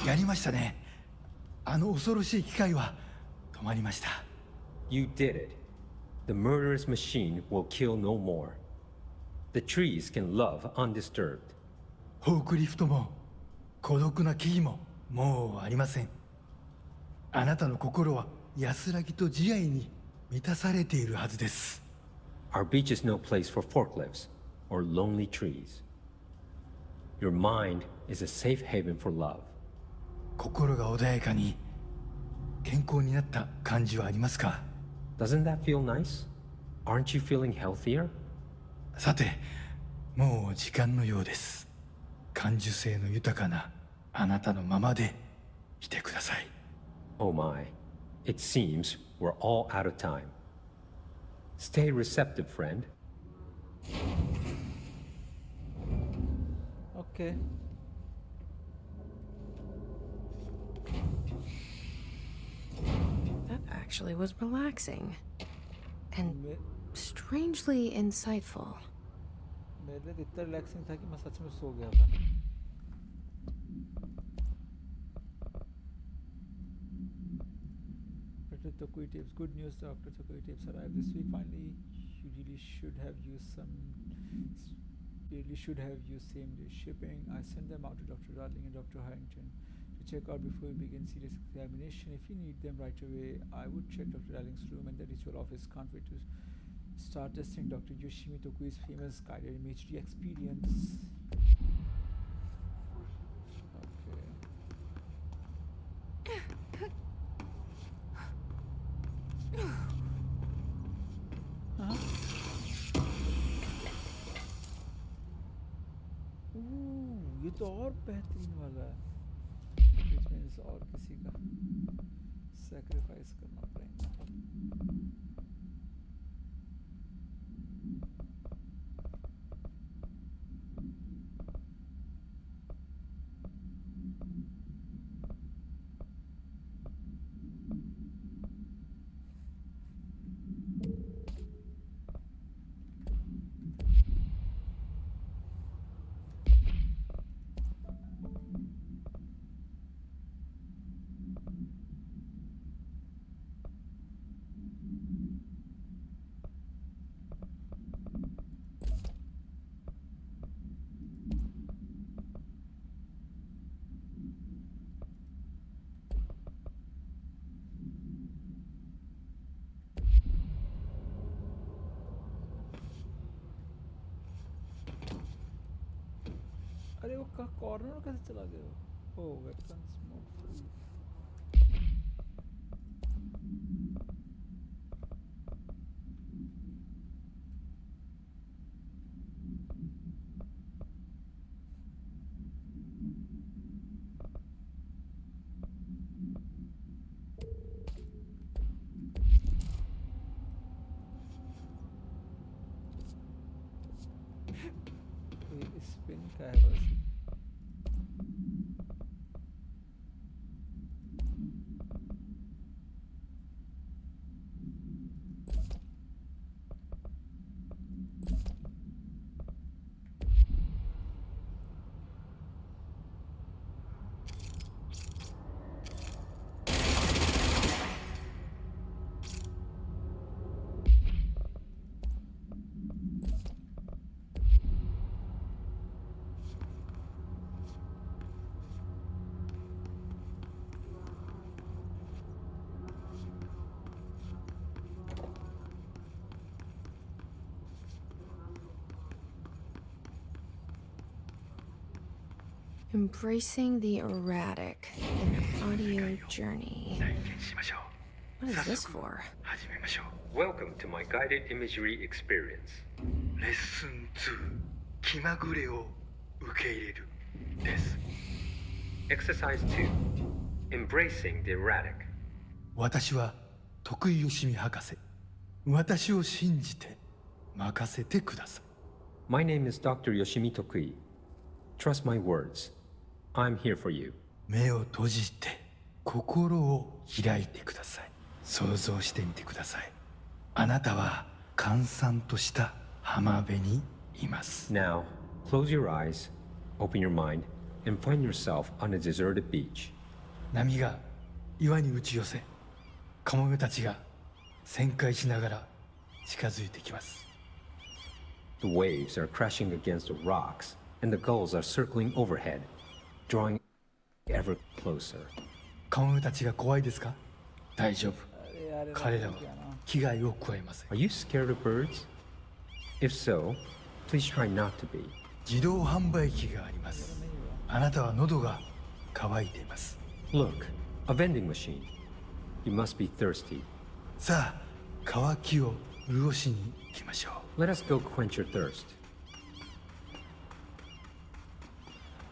やりましたね。あの恐ろしい機械は止まりました。You did it. The murderous machine will kill no more. The trees can love undisturbed. フォークリフトも孤独な木々ももうありません。あなたの心は安らぎと慈愛に満たされているはずです。Our beach is no place for forklifts or lonely trees. Your mind is a safe haven for love. 心が穏やかに健康になった感じはありますか？ Doesn't that feel nice? Aren't you feeling healthier? さて、もう時間のようです。感受性の豊かなあなたのままでいてください。Oh my, it seems we're all out of time. Stay receptive, friend. Okay. That actually was relaxing. And strangely insightful. मेरे लिए इतना relaxing था कि मैं सच में सो गया था. Dr. Tokui tapes. Good news, Dr. Tokui tapes arrived this week. Finally, you really should have used same-day shipping. I sent them out to Dr. Darling and Dr. Harrington to check out before we begin serious examination. If you need them right away, I would check Dr. Darling's room and the ritual office. Can't wait to start testing Dr. Yoshimi Tokui's famous guided imagery experience. Huh? Ooh, ये तो और बेहतरीन वाला है. Which means और किसी का sacrifice करना पड़ेगा. अरे वो कॉर्नर कैसे चला गया? ओह वेपन्स मोड फ्री. स्पिन का है बस. Embracing the erratic, an audio journey. What is this for? Welcome to my guided imagery experience. Lesson 2. 気まぐれを受け入れるです。 Exercise 2. Embracing the erratic. 私は徳井義美博士。私を信じて任せてください。My name is Dr. Yoshimi Tokui. Trust my words. I'm here for you. 目を閉じて心を開いてください。想像してみてください。あなたは閑散とした浜辺にいます。 Now, close your eyes, open your mind, and find yourself on a deserted beach. 波が岩に打ち寄せ、カモメたちが旋回しながら近づいてきます。The waves are crashing against the rocks, and the gulls are circling overhead, drawing ever closer. カモメたちが怖いですか？大丈夫。彼らは危害を加えません。Are you scared of birds? If so, please try not to be. 自動販売機があります。あなたは喉が渇いています。Look, a vending machine. You must be thirsty. さあ、渇きを潤しに行きましょう。Let us go quench your thirst.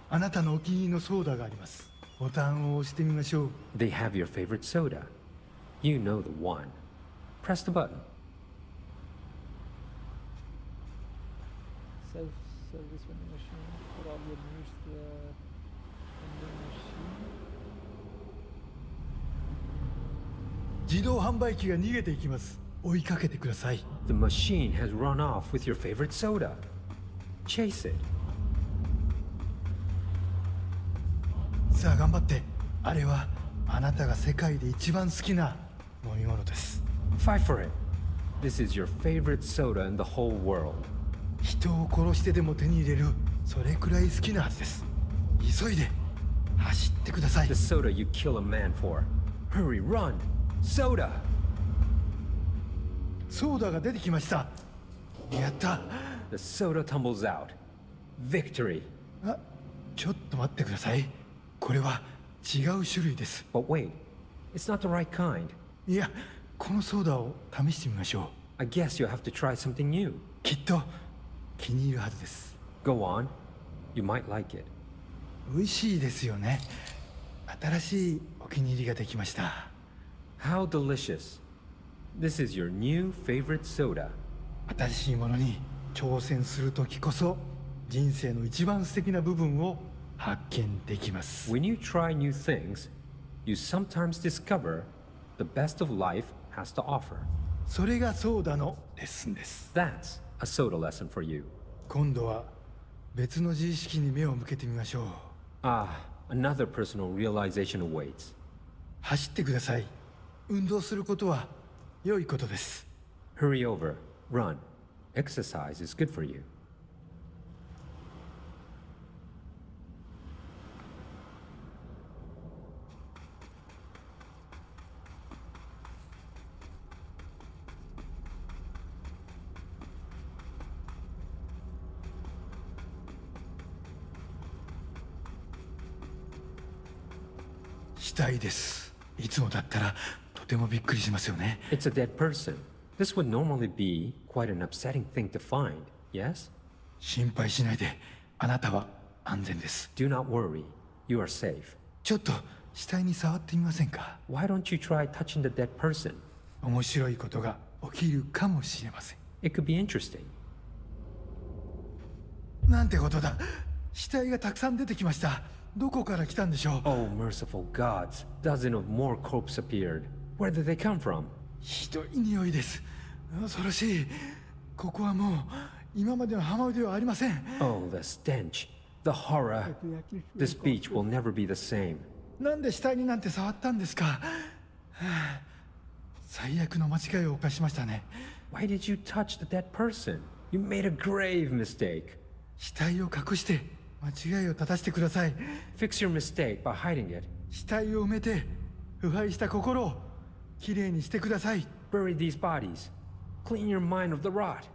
あなたのお気に入りのソーダがあります。ボタンを押してみましょう。They have your favorite soda. You know the one. Press the button. Self-service vending machine for all your needs. Vending machine. 自動販売機が逃げていきます。追いかけてください。The machine has run off with your favorite soda. Chase it. さあ頑張って。あれはあなたが世界で一番好きな飲み物です。Fight for it. This is your favorite soda in the whole world. 人を殺してでも手に入れる、それくらい好きなはずです。急いで走ってください。 The soda you kill a man for. Hurry, run! Soda! ソーダが出てきました。やった。 The soda tumbles out. Victory! あ、ちょっと待ってください。これは違う種類です。 But wait, it's not the right kind. いや、このソーダを試してみましょう。 I guess you'll have to try something new. きっと気に入るはずです。 Go on. You might like it. 美味しいですよね。新しいお気に入りができました。 How delicious. This is your new favorite soda. 新しいものに挑戦するときこそ人生の一番素敵な部分を発見できます。 When you try new things, you sometimes discover the best of life has to offer. それがソーダのレッスンです。 That's a soda lesson for you. 今度は別の自意識に目を向けてみましょう。Ah, another personal realization awaits. 走ってください。運動することは良いことです。 Hurry over. Run. Exercise is good for you. 死体です。いつもだったらとてもびっくりしますよね。 It's a dead person. This would normally be quite an upsetting thing to find, yes? 心配しないで。あなたは安全です。 Do not worry. You are safe. ちょっと死体に触ってみませんか？ Why don't you try touching the dead person? 面白いことが起きるかもしれません。 It could be interesting. なんてことだ。死体がたくさん出てきました。どこから来たんでしょう？ Oh, merciful gods. Dozen of more corpses appeared. Where did they come from? ひどい匂いです。恐ろしい。ここはもう今までの浜辺ではありません。 Oh, the stench. The horror. This beach will never be the same. なんで死体になんて触ったんですか？はあ、最悪の間違いを犯しましたね。 Why did you touch the dead person? You made a grave mistake. 死体を隠して間違いを正してください。 Fix your mistake by hiding it. 死体を埋めて腐敗した心をきれいにしてください。 Bury these bodies. Clean your mind of the rot.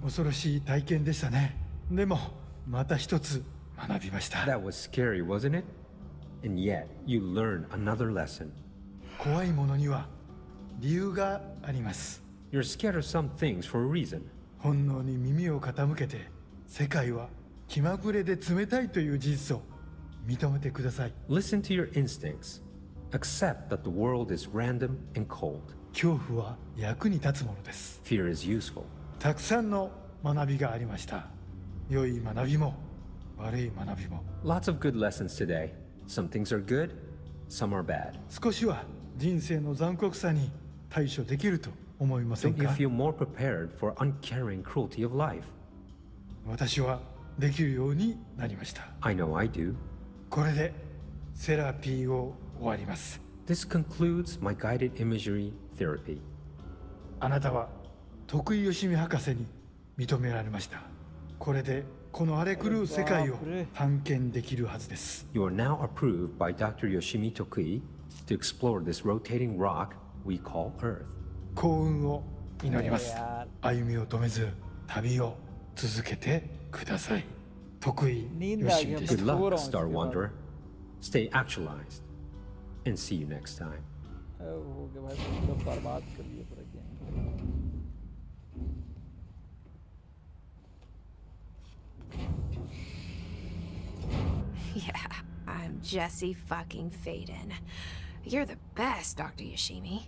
恐ろしい体験でしたね。でもまた一つ学びました。 That was scary, wasn't it? And yet, you learned another lesson. 怖いものには理由があります。 You're scared of some things for a reason. 本能に耳を傾けて、世界は気まぐれで冷たいという事実を認めてください。 Listen to your instincts. Accept that the world is random and cold. 恐怖は役に立つものです。 Fear is useful. たくさんの学びがありました。良い学びも悪い学びも。 Lots of good lessons today. Some things are good, some are bad. 少しは人生の残酷さに対処できると思いません Don't you か？ feel more prepared for uncaring cruelty of life? 私はできるようになりました。 I know I do. これでセラピーを終わります。 This concludes my guided imagery therapy. あなたは徳井義美博士に認められました。これでこの荒れ狂う世界を探検できるはずです。 You are now approved by Dr. Yoshimi Tokui to explore this rotating rock we call Earth. 幸運を祈ります。歩みを止めず旅を続けてください。徳井義美でし Good た。 luck, Star Wanderer. Stay actualized. And see you next time. हो गया भाई पूरा बर्बाद कर दिया पूरा game. Yeah, I'm Jesse fucking Faden. You're the best, Dr. Yoshimi.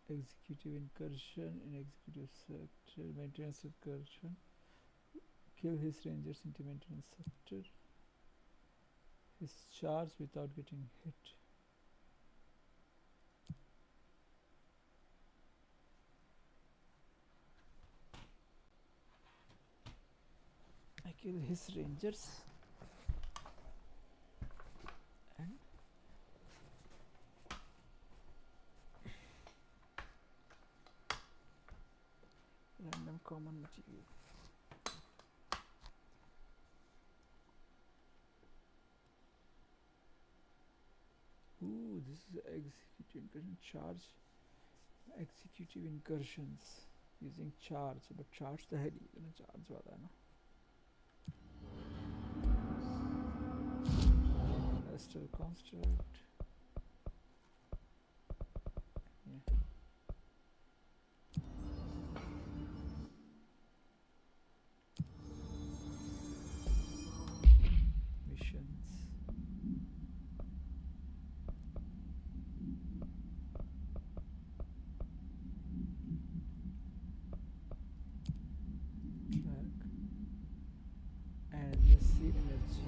executive incursion in executive sector, maintenance incursion, kill his rangers into maintenance sector, his charge without getting hit. I kill his rangers and random common material. Ooh, this is executive incursion charge. Executive incursions using charge, but charge the head charge वाला है ना. Astral construct. Yeah. Missions. Track. And let's see energy.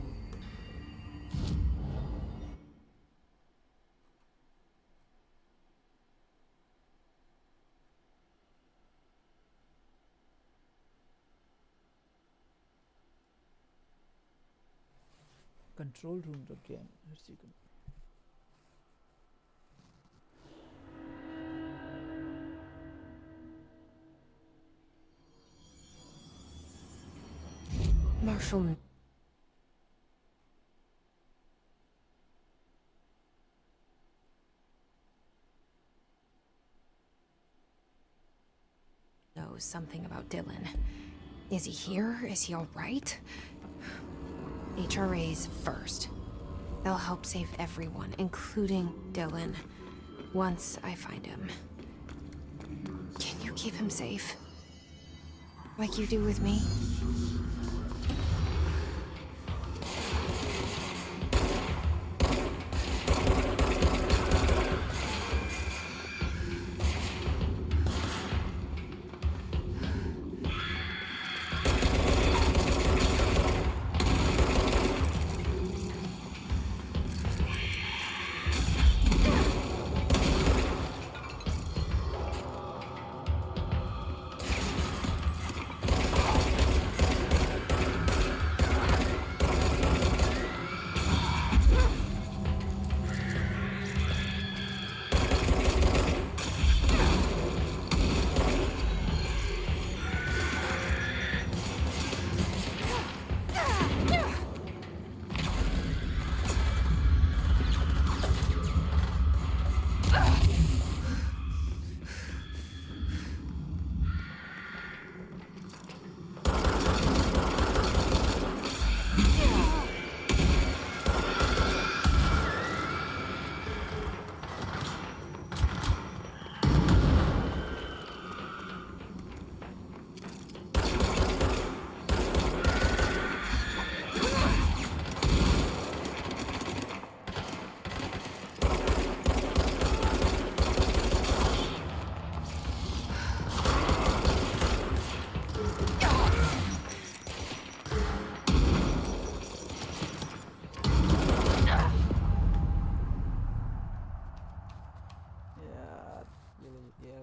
Control room again. Let's see. Marshall knows something about Dylan. Is he here? Is he all right? HRAs first. They'll help save everyone, including Dylan, once I find him. Can you keep him safe? Like you do with me?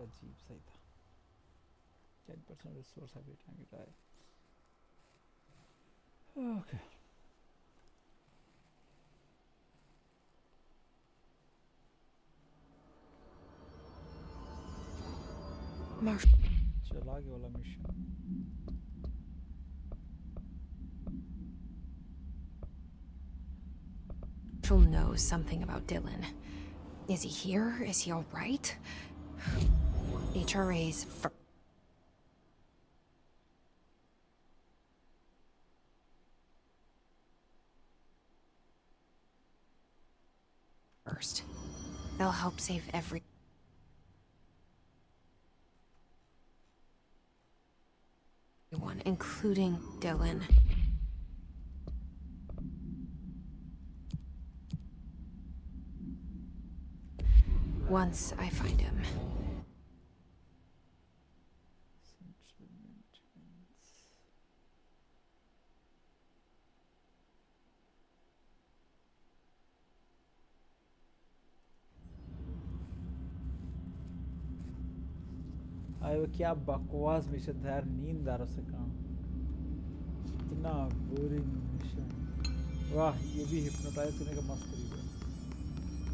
अजीब सही था. 10% resource every time you die. Okay. चला गया वाला mission. Marshall knows something about Dylan. Is he here? Is he all right? HRA's first. They'll help save everyone, including Dylan. Once I find him. अरे वो क्या बकवास mission था यार, नींद आ रहा से काम, इतना बोरिंग मिशन। वाह, ये भी हिप्नोटाइज करने का मस्त तरीका है,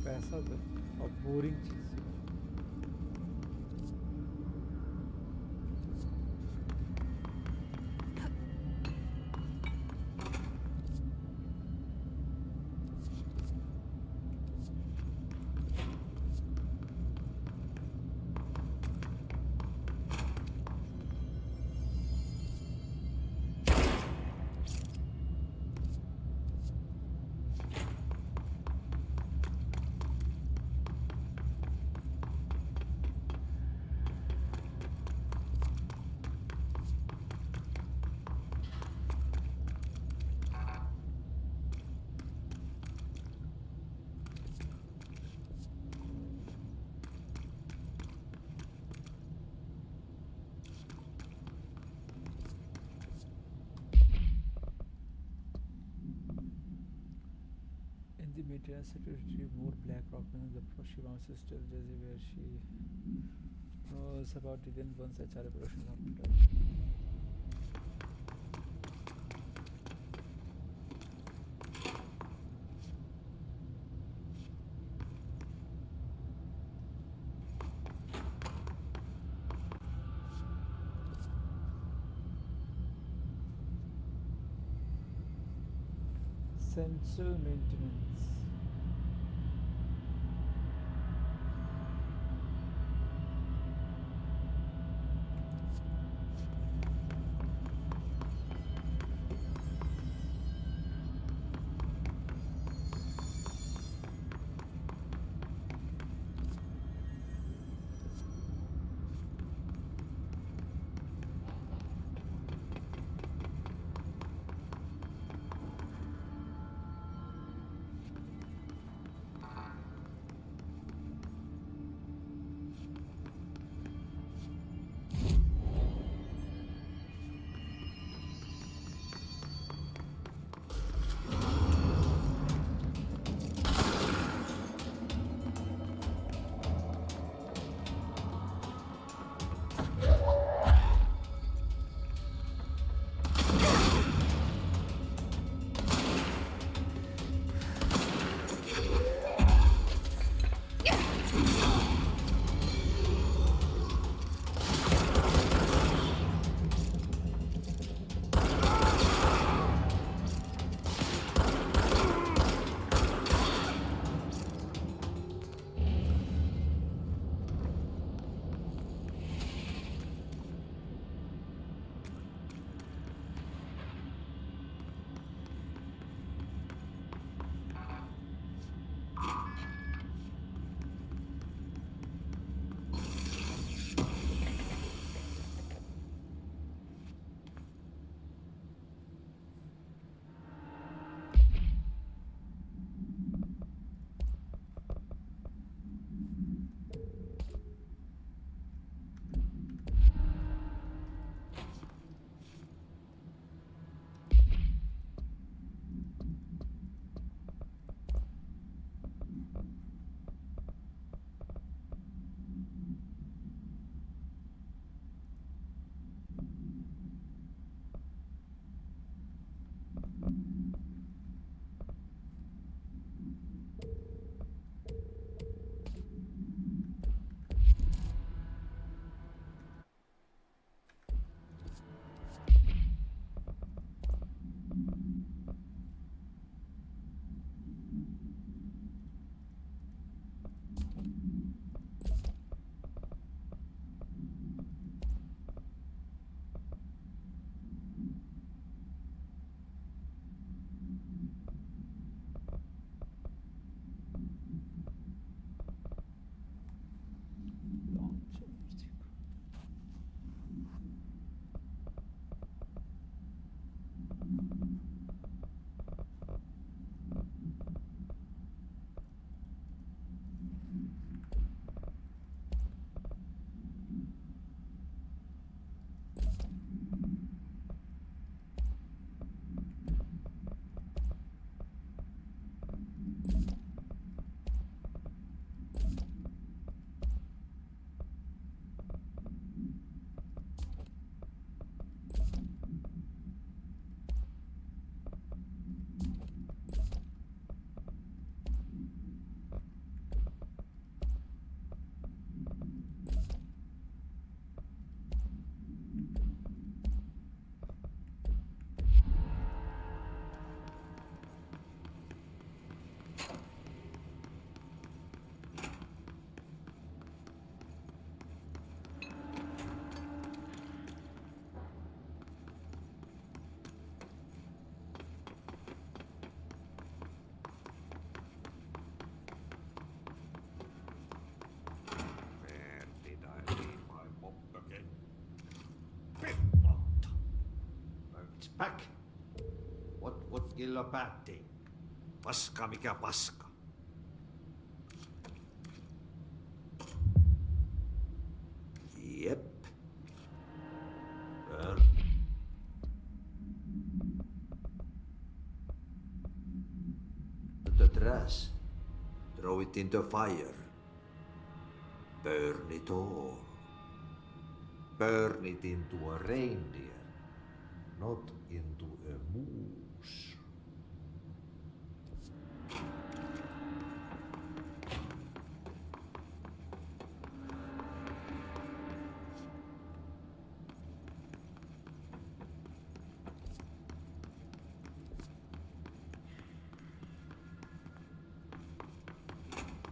पैसा दो और boring cheese. The maintenance to retrieve more black rock in the Shivam sister Jesse, where she knows about it in once HRA production happened. Central maintenance. back. What illa päättiin? Paska mikä paska. Jep. Burn. The trash. Throw it into fire. Burn it all. Burn it into a reindeer, not into a moose.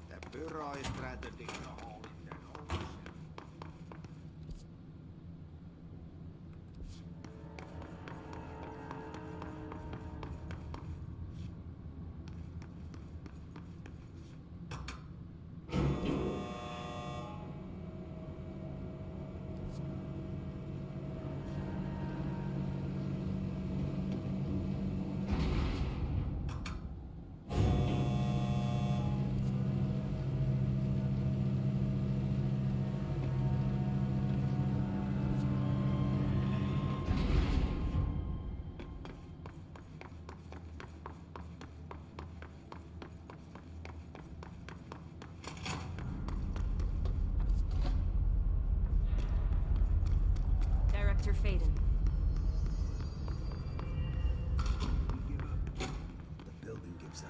The bureau is trying to dig a hole in their nose. Director Faden. The building gives up.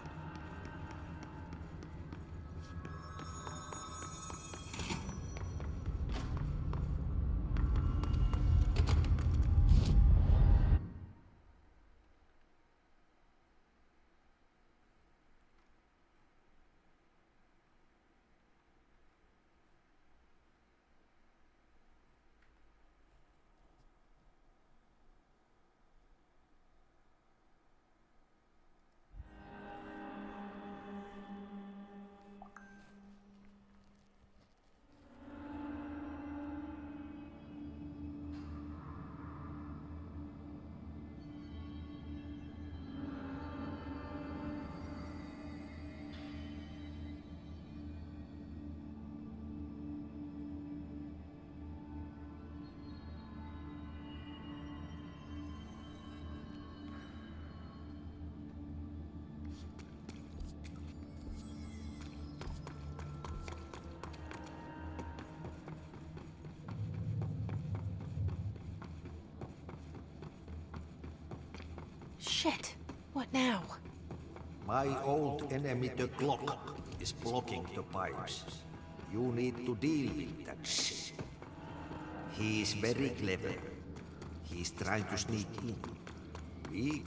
Shit. What now? My old enemy, the clock, is blocking the pipes. You need to deal with that shit. He is very clever. He's trying to sneak in. We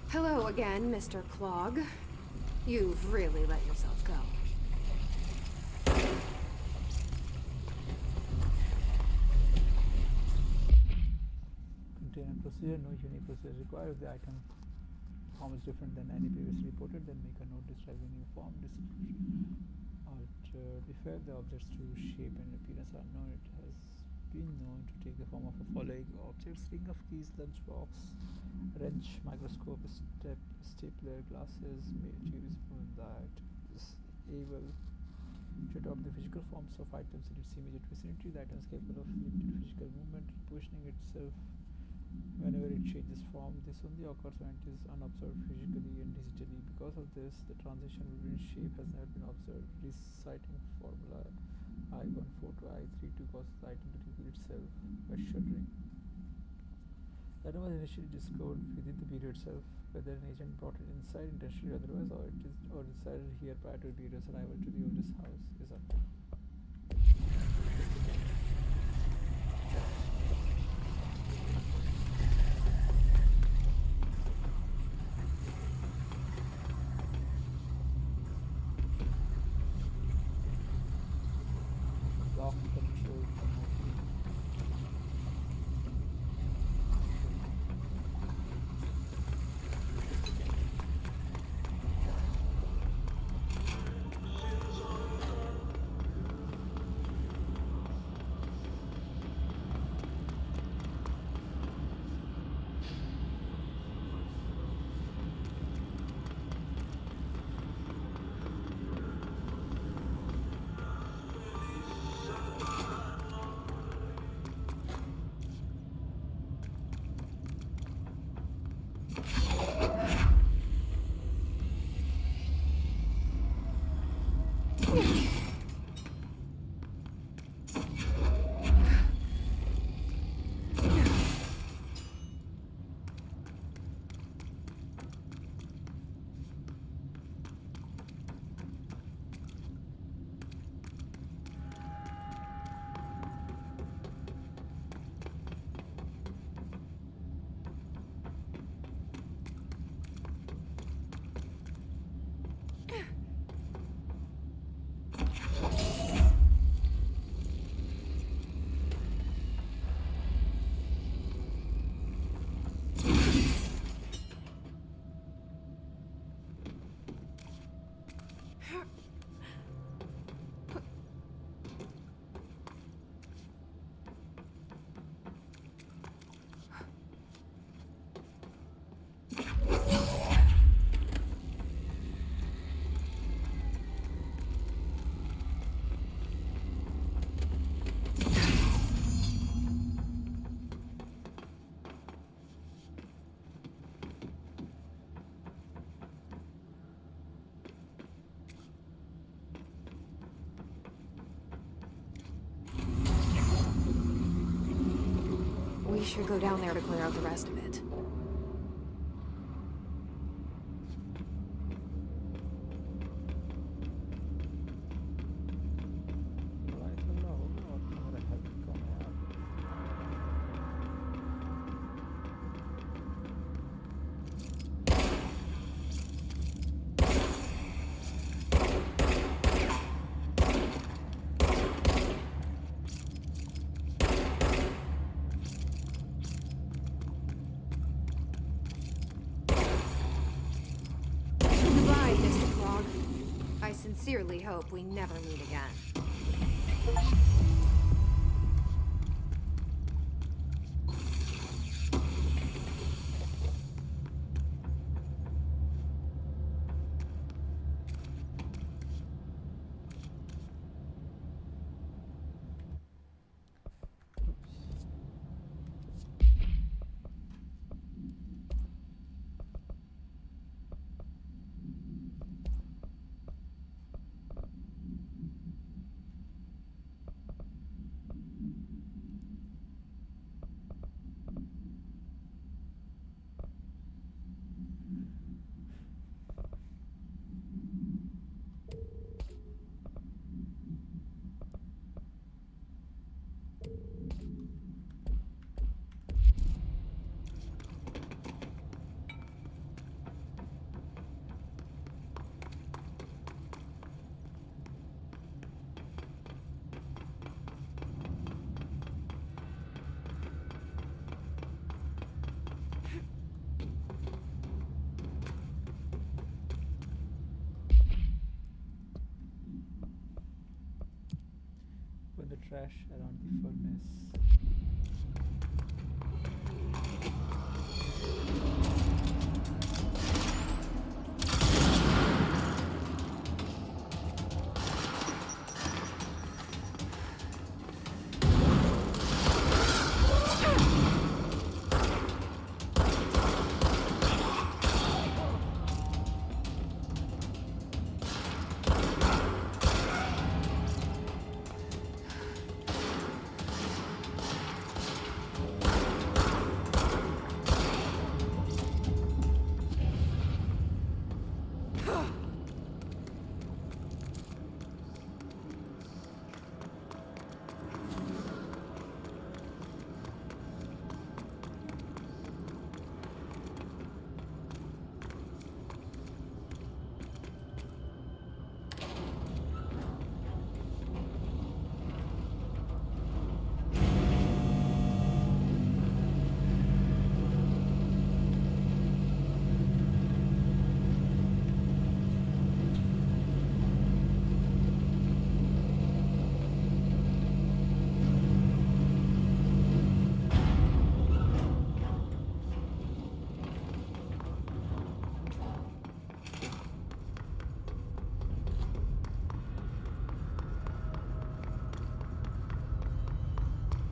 Hello again, Mr. Clog. You've really let yourself go. Container procedure, no unique procedure required. The item form is different than any previously reported, then make a note describing new form description. Altered. If the object's true shape and appearance are known, it has been known to take the form of the following objects: ring of keys, lunchbox, wrench, microscope, stapler, glasses, cherry spoon. That is able to adopt the physical forms of items in its immediate vicinity. The item is capable of limited physical movement, positioning itself whenever it changes form. This only occurs when it is unobserved physically and digitally. Because of this, the transition between shape has never been observed. Reciting formula I14 to I32 causes the item to reveal itself by shuddering. The item was initially discovered within the bureau itself. Whether an agent brought it inside intentionally or otherwise, or decided here prior to the bureau's arrival to the owner's house is unknown. Lock control remotely. We should go down there to clear out the rest of it. I sincerely hope we never meet again. trash around the furnace.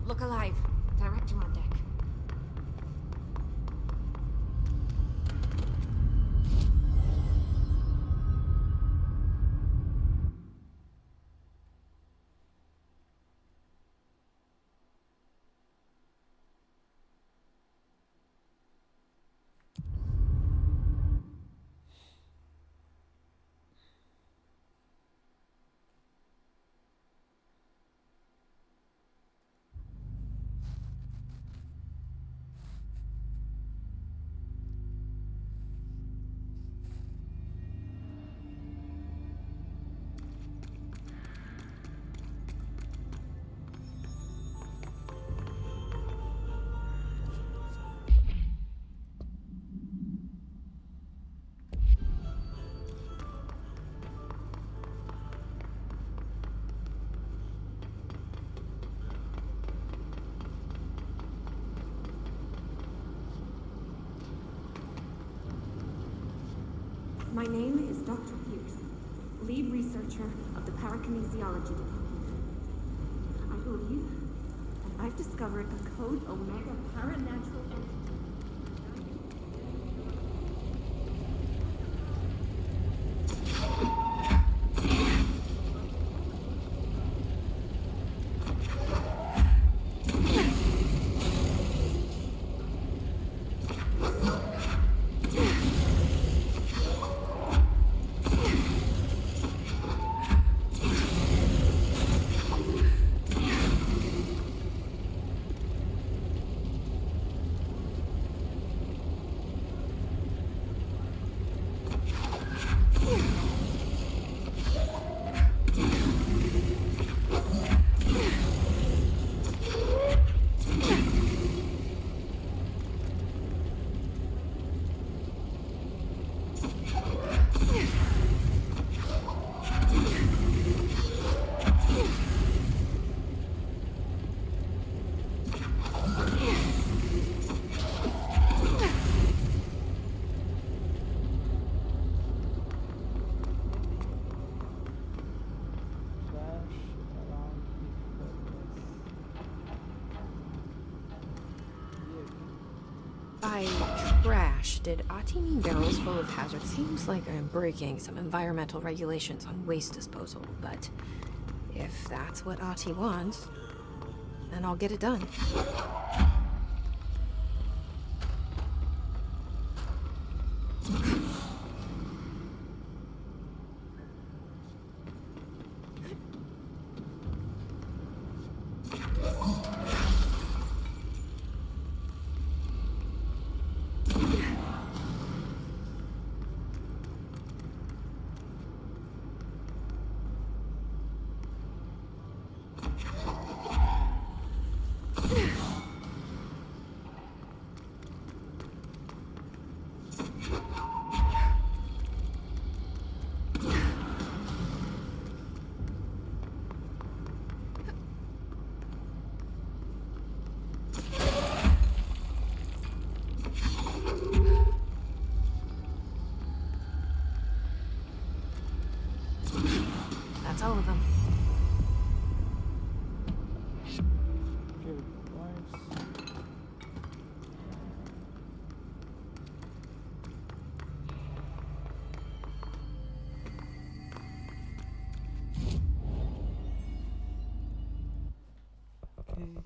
Look alive. Director on deck. My name is Dr. Pierce, lead researcher of the Parakinesiology Department. I believe that I've discovered a Code Omega paranatural entity. By trash, did Ati mean barrels full of hazards? Seems like I'm breaking some environmental regulations on waste disposal, but if that's what Ati wants, then I'll get it done. That's all of them. Kill the wives. Okay.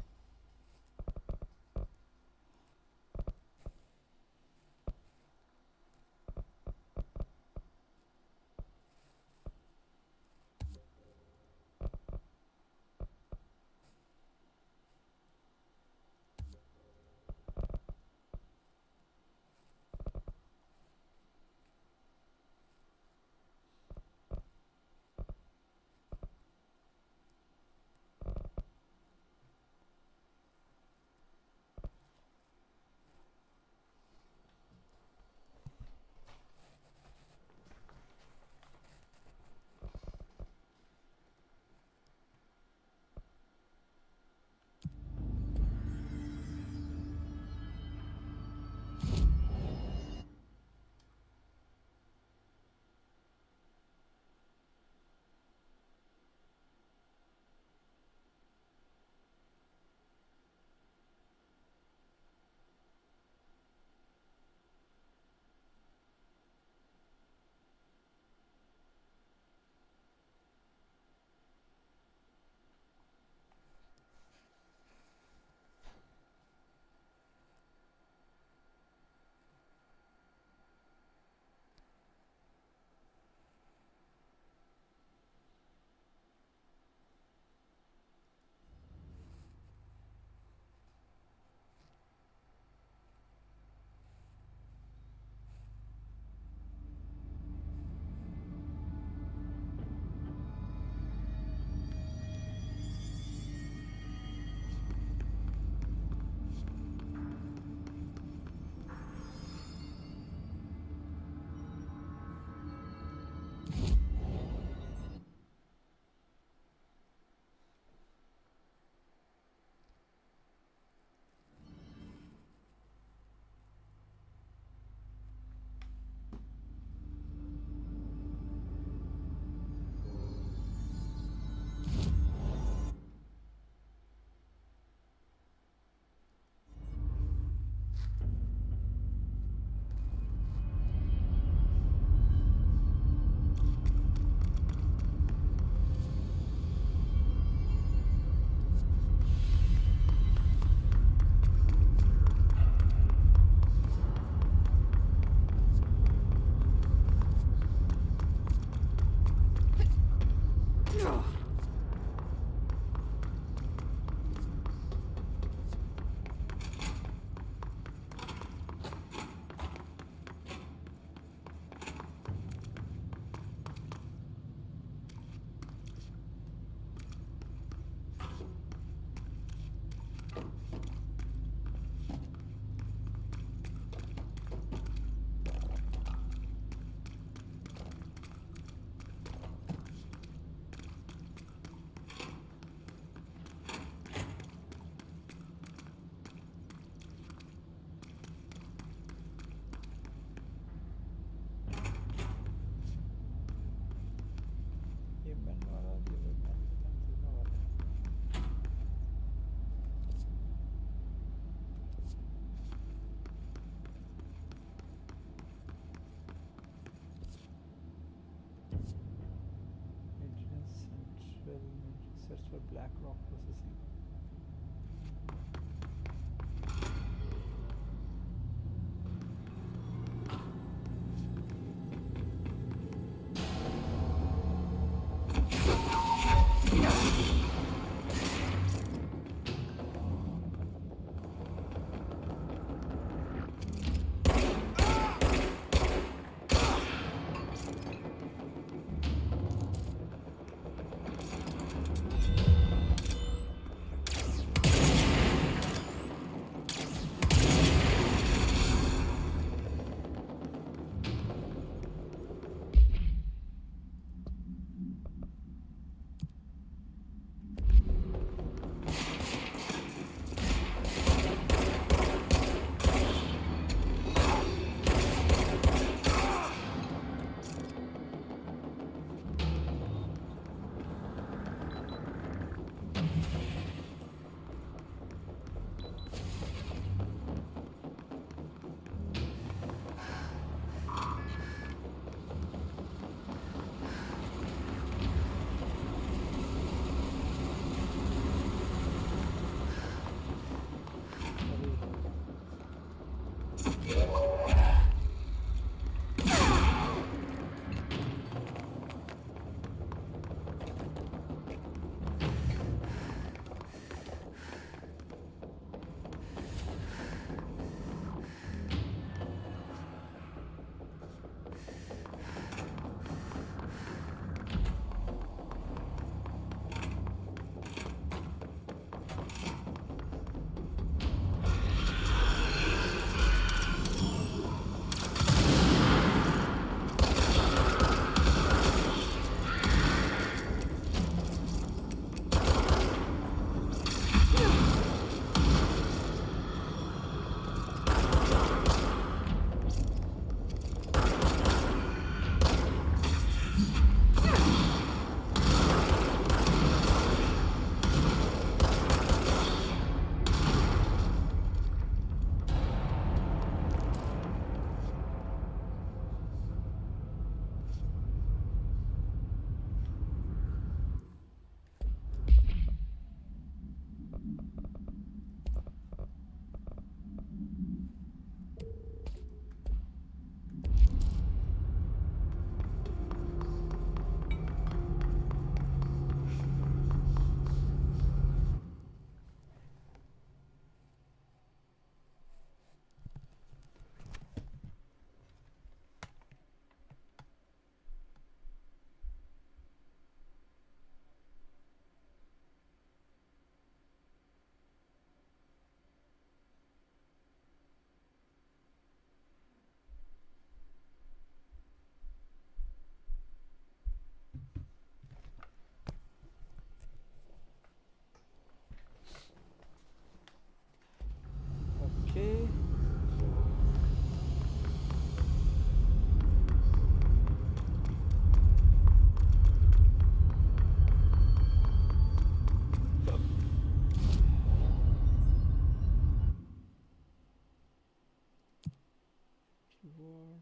Reward.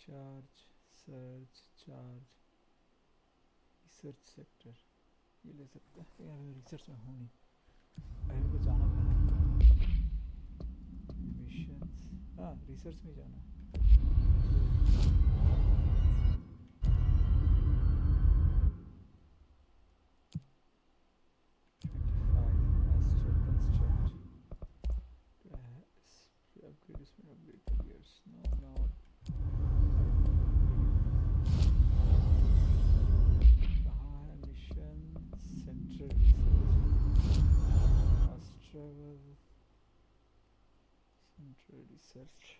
Charge, search, charge, research sector. ये ले सकते हैं यार, research में हूँ नहीं, अरे को जाना पड़ा। मिशंस, हाँ रिसर्च में जाना। Research.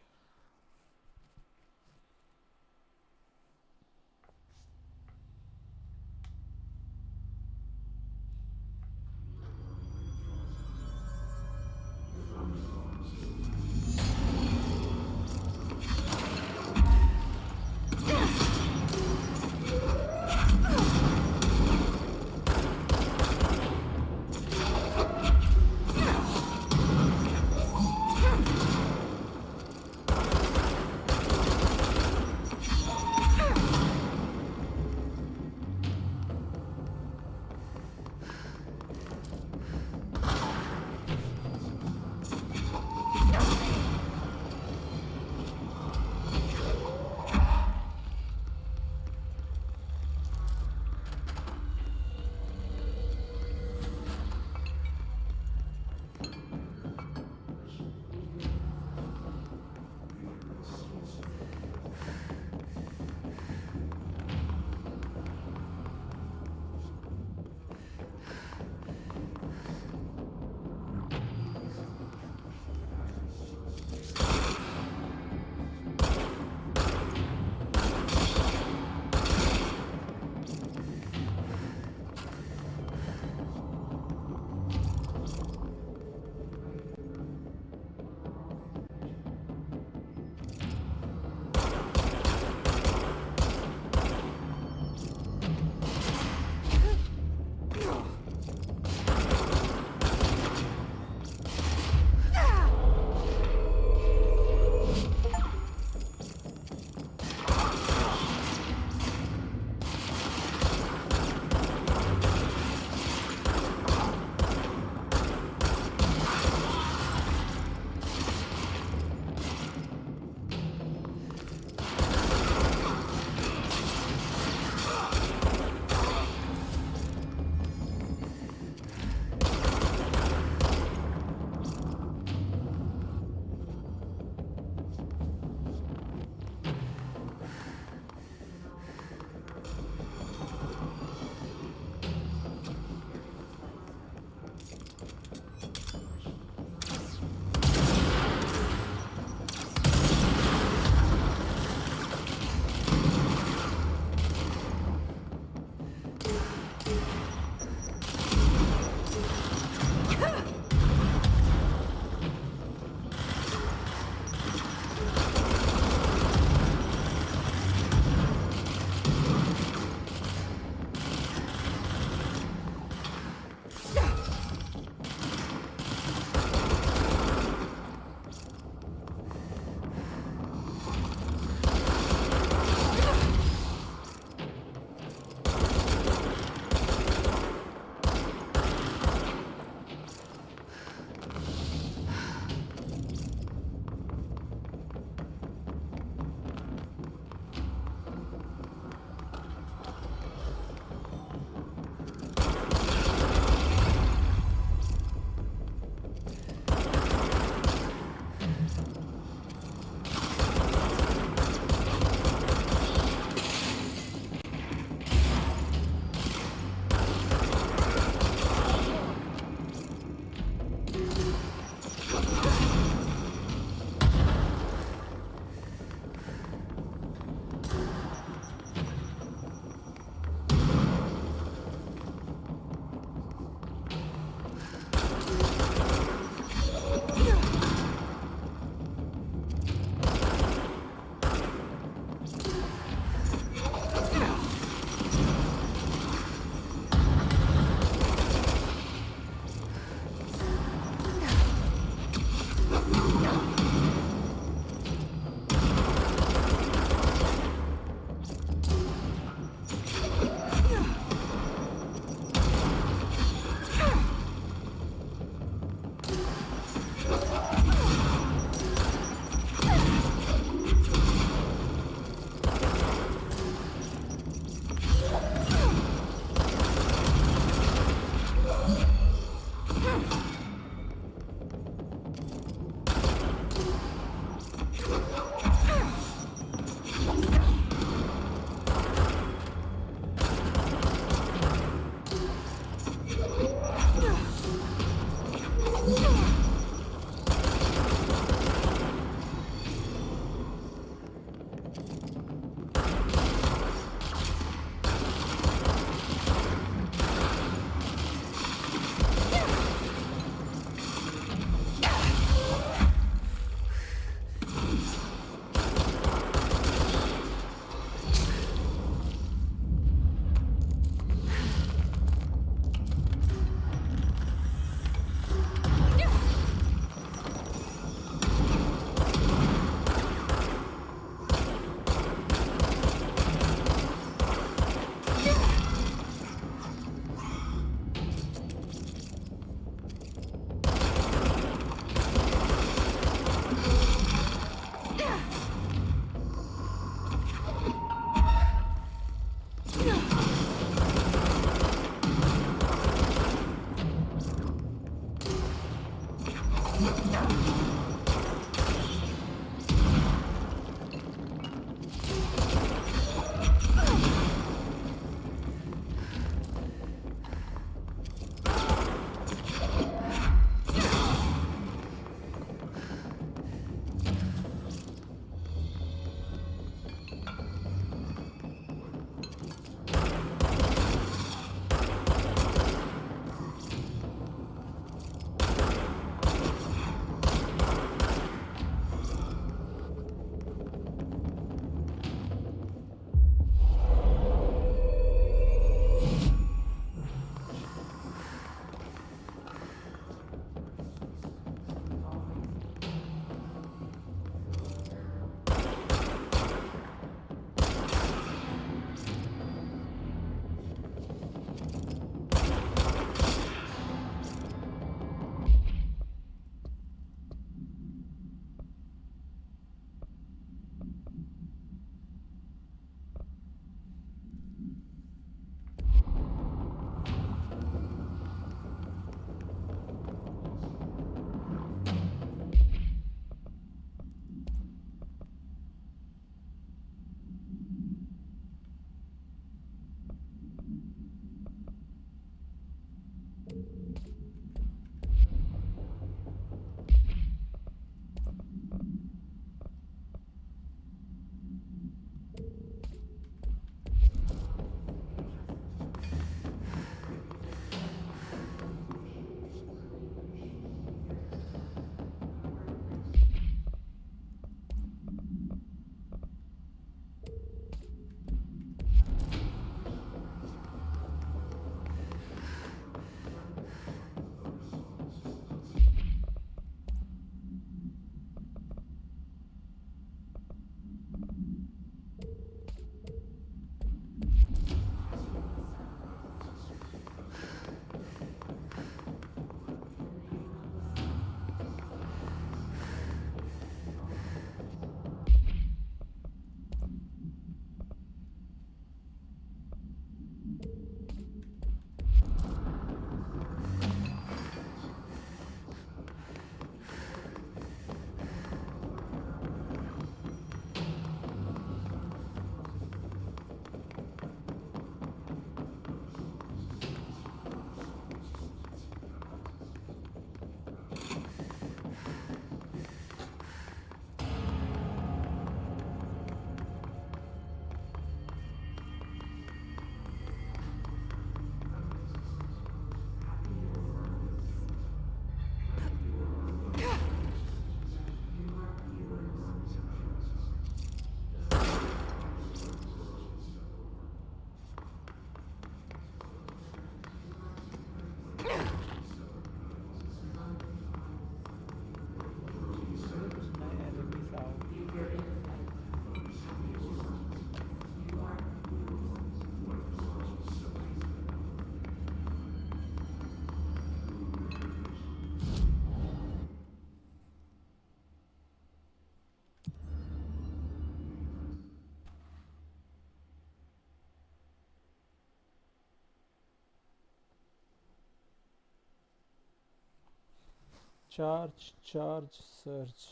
चार्ज चार्ज सर्च,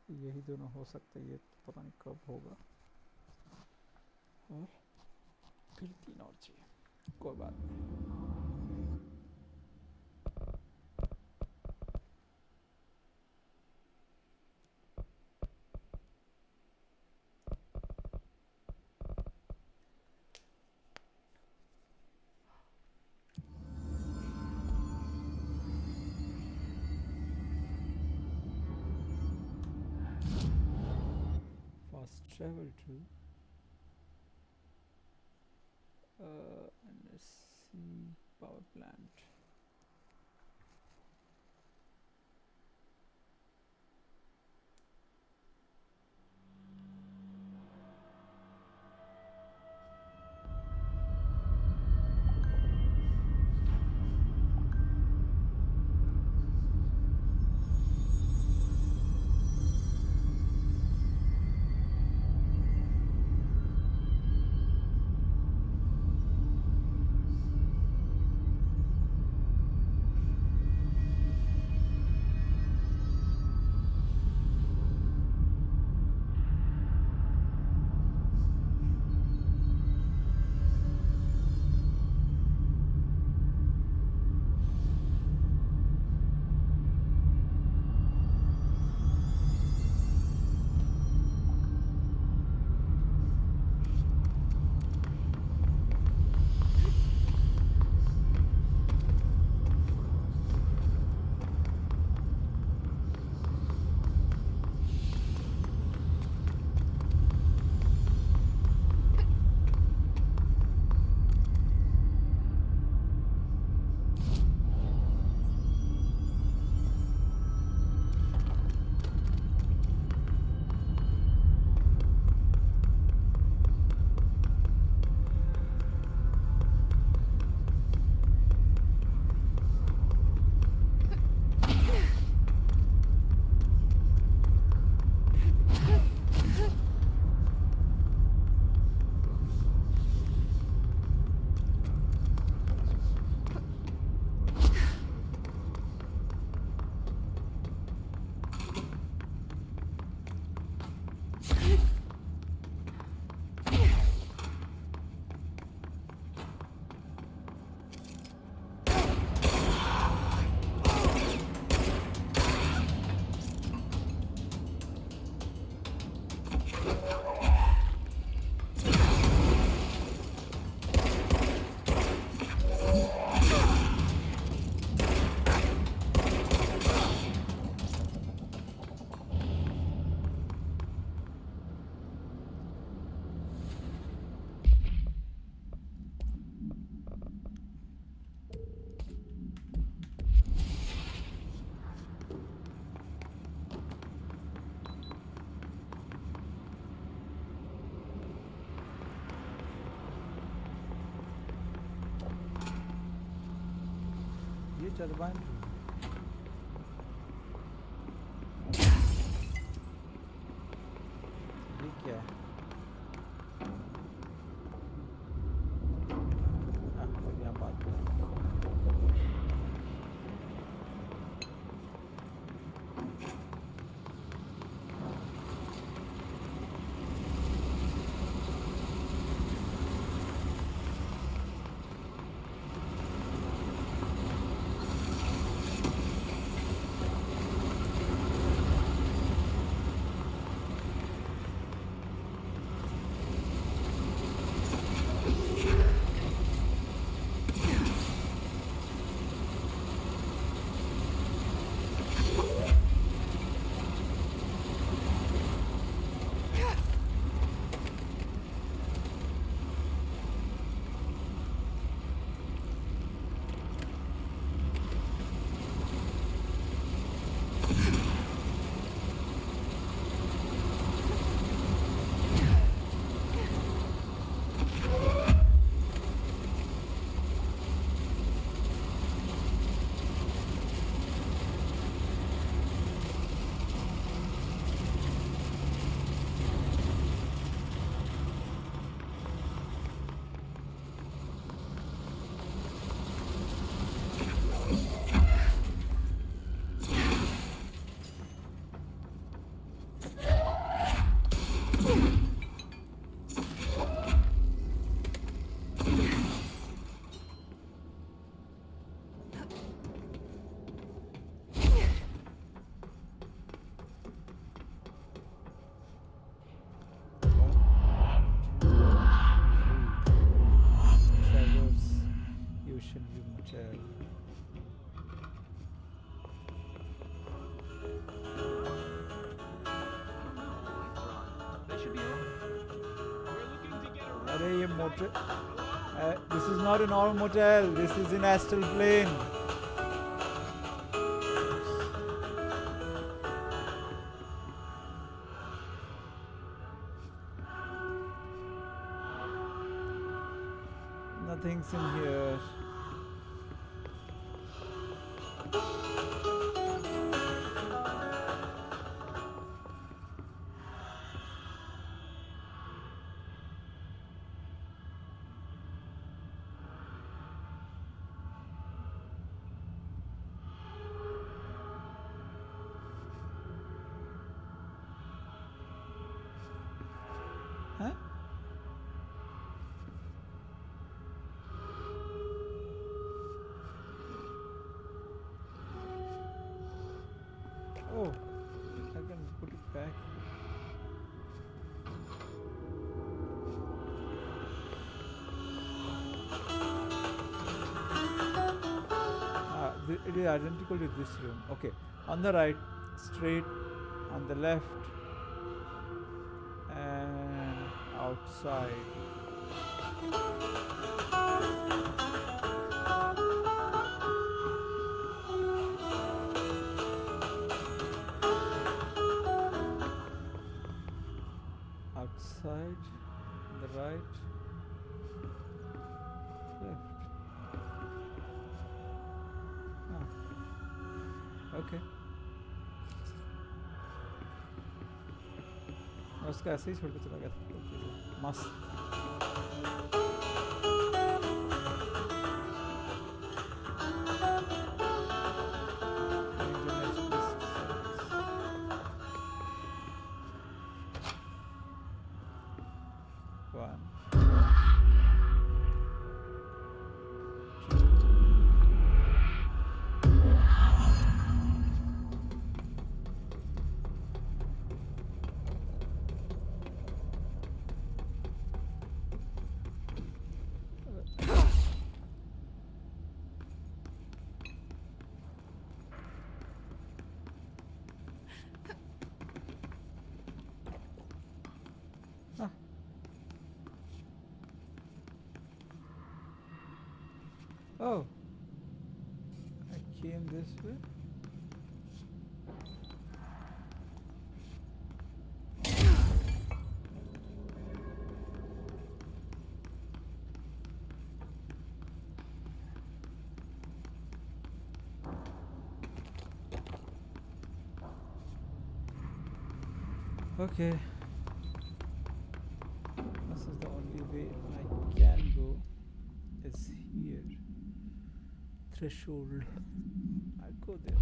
यही दोनों हो सकते हैं। ये तो पता नहीं कब होगा। और फिर 3 और चाहिए, कोई बात नहीं। Travel to NSC power plant. Turbine ये क्या है? अब यहाँ बात this is not a normal motel. This is an astral plane. Nothing's in here. Huh? Oh, I can put it back. It is identical to this room. Okay, on the right, straight, on the left, and outside. Outside, the right, left. Okay. उसका ऐसे ही छोड़ के चला गया था मस्त Oh, I came this way. Okay. This is the only way I can go is here. Threshold. I'll go there.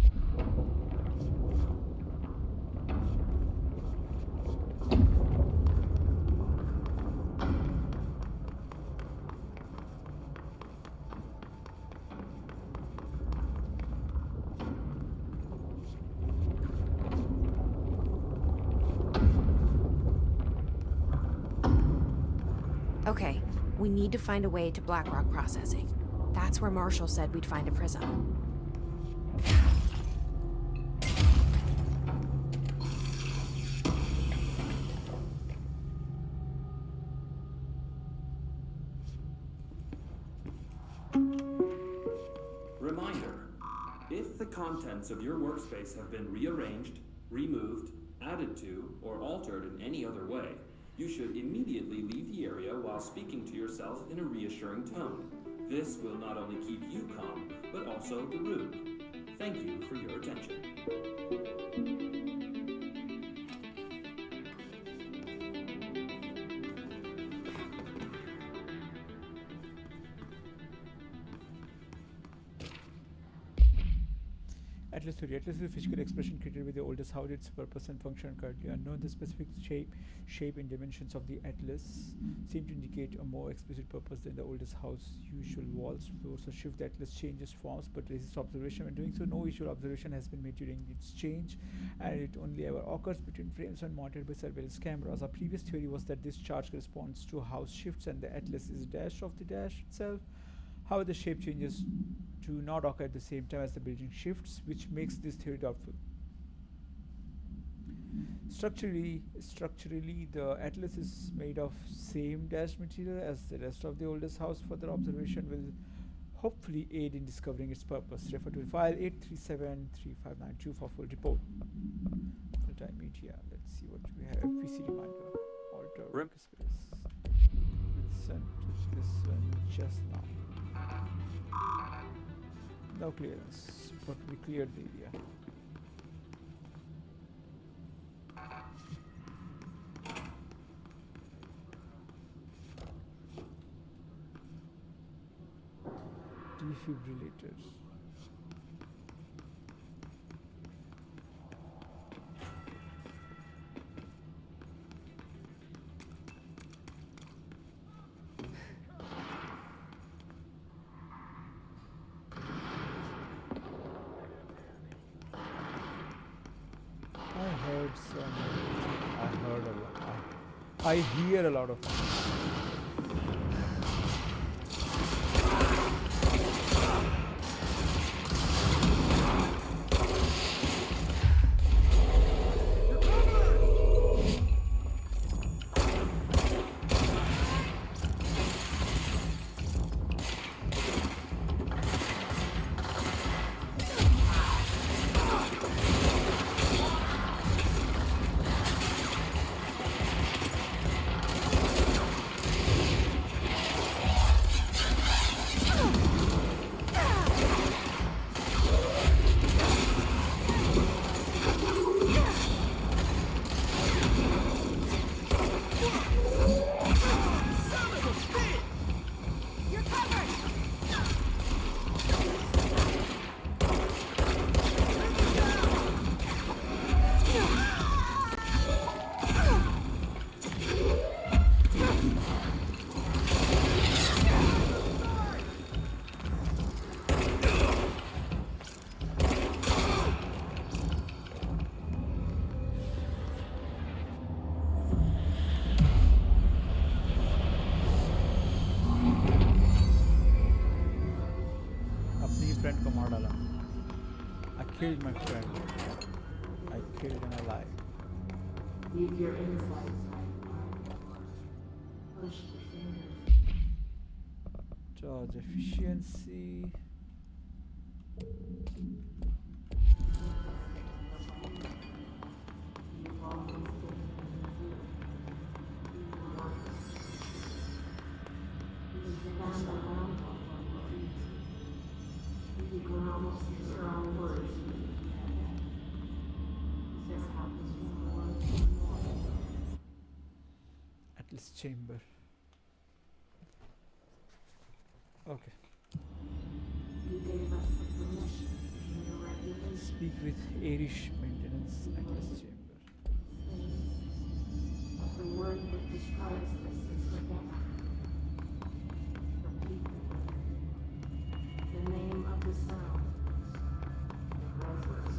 Okay, we need to find a way to Blackrock Processing. That's where Marshall said we'd find a prism. Reminder, if the contents of your workspace have been rearranged, removed, added to, or altered in any other way, you should immediately leave the area while speaking to yourself in a reassuring tone. This will not only keep you calm, but also the room. Thank you for your attention. Atlas theory. Atlas is a physical expression created by the oldest house. Its purpose and function are currently unknown. The specific shape and dimensions of the Atlas seem to indicate a more explicit purpose than the oldest house usual walls, floors, or shift. The Atlas changes forms but resists observation when doing so. No visual observation has been made during its change, and it only ever occurs between frames when monitored by surveillance cameras. Our previous theory was that this charge corresponds to house shifts and the Atlas is a dash of the dash itself. However, the shape changes do not occur at the same time as the building shifts, which makes this theory doubtful. Structurally, the Atlas is made of same dash material as the rest of the oldest house. Further observation will hopefully aid in discovering its purpose. Refer to file 837-3592 for full report. Full-time media. Let's see what we have. FPC reminder. Alter workspace. We'll send to this one just now. No clearance, but we cleared the area. Defibrillators. I hear a lot of things. I killed my friend. I killed an ally. Leave your insights. Push the fingers. Charge efficiency. This chamber. Okay. You gave us the permission and the regulation. Speak with Irish maintenance at this chamber. The word that describes this is forget. Repeat the name of the sound. The reverence.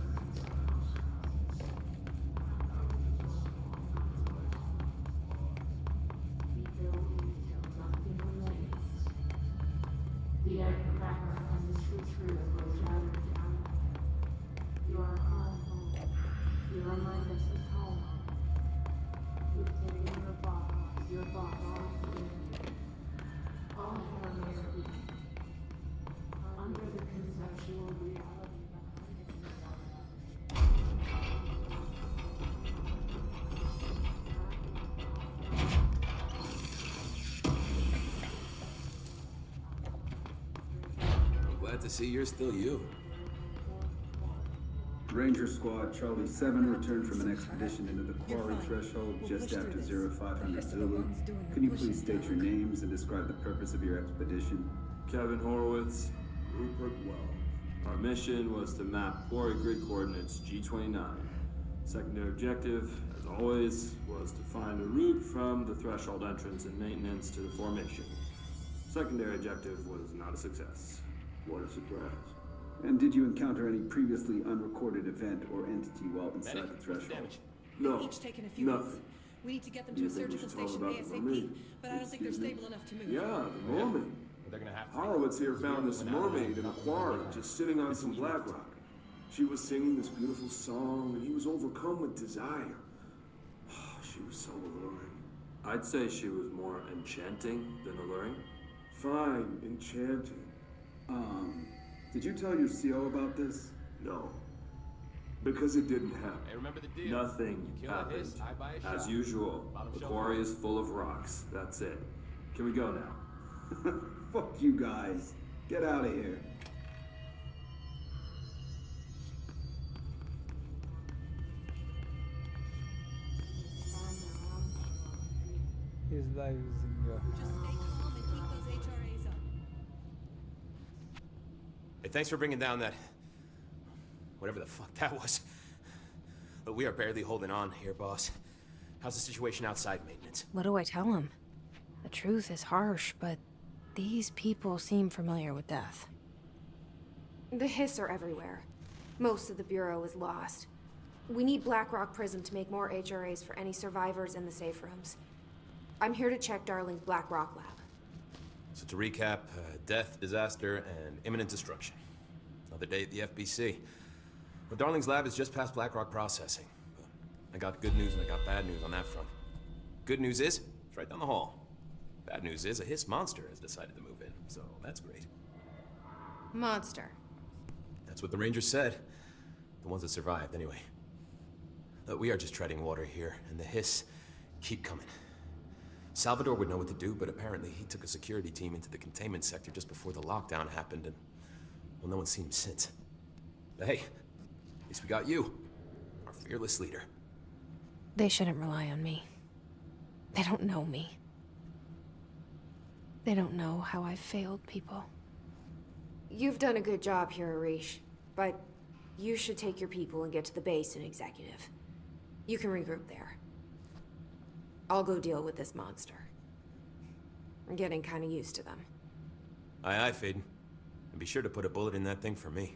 We build till nothing remains. The egg cracker and the true will gather down. You are home. You remind us of home. You've taken your bottle all harmony under the conceptual reality I'm glad to see you're still you. Ranger Squad Charlie 7 returned from an expedition into the quarry threshold just after 0500 Zulu. Can you please state your names and describe the purpose of your expedition? Kevin Horowitz, Rupert Well. Our mission was to map quarry grid coordinates G29. Secondary objective, as always, was to find a route from the threshold entrance and maintenance to the formation. Secondary objective was not a success. What a surprise. And did you encounter any previously unrecorded event or entity while inside the threshold? No, Each taken a few nothing. weeks. We need to get them Do to you a think we surgical should talk station about the ASAP, mermaid? but I don't think they're Excuse me? stable enough to move. Yeah, the mermaid. They're gonna have to. Horowitz here found this mermaid in a quarry, just sitting on some black rock. She was singing this beautiful song, and he was overcome with desire. She was so alluring. I'd say she was more enchanting than alluring. Fine, enchanting. Did you tell your CO about this? No. Because it didn't happen. Hey, remember the deal. Nothing You kill a happened. hiss, I buy a As shot. usual, Bottom the shelf quarry first. is full of rocks. That's it. Can we go now? Fuck you guys. Get out of here. His life is in your Just stay calm and keep those HRAs up. Hey, thanks for bringing down that. Whatever the fuck that was. But we are barely holding on here, boss. How's the situation outside maintenance? What do I tell him? The truth is harsh, but these people seem familiar with death. The Hiss are everywhere. Most of the Bureau is lost. We need Blackrock Prison to make more HRAs for any survivors in the safe rooms. I'm here to check Darling's Blackrock lab. So to recap, death, disaster, and imminent destruction. Another day at the FBC. But Darling's lab is just past Blackrock processing. But I got good news and I got bad news on that front. Good news is, it's right down the hall. Bad news is, a Hiss monster has decided to move in, so that's great. Monster. That's what the Rangers said. The ones that survived, anyway. Look, we are just treading water here, and the Hiss keep coming. Salvador would know what to do, but apparently he took a security team into the containment sector just before the lockdown happened, and, well, no one's seen him since. But hey, at least we got you, our fearless leader. They shouldn't rely on me. They don't know me. They don't know how I've failed people. You've done a good job here, Arish, but you should take your people and get to the base in Executive. You can regroup there. I'll go deal with this monster. I'm getting kind of used to them. Aye, aye, Faden. And be sure to put a bullet in that thing for me.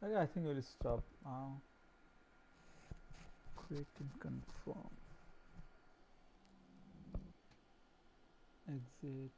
Okay, I think we'll stop now. Create and confirm. Exit.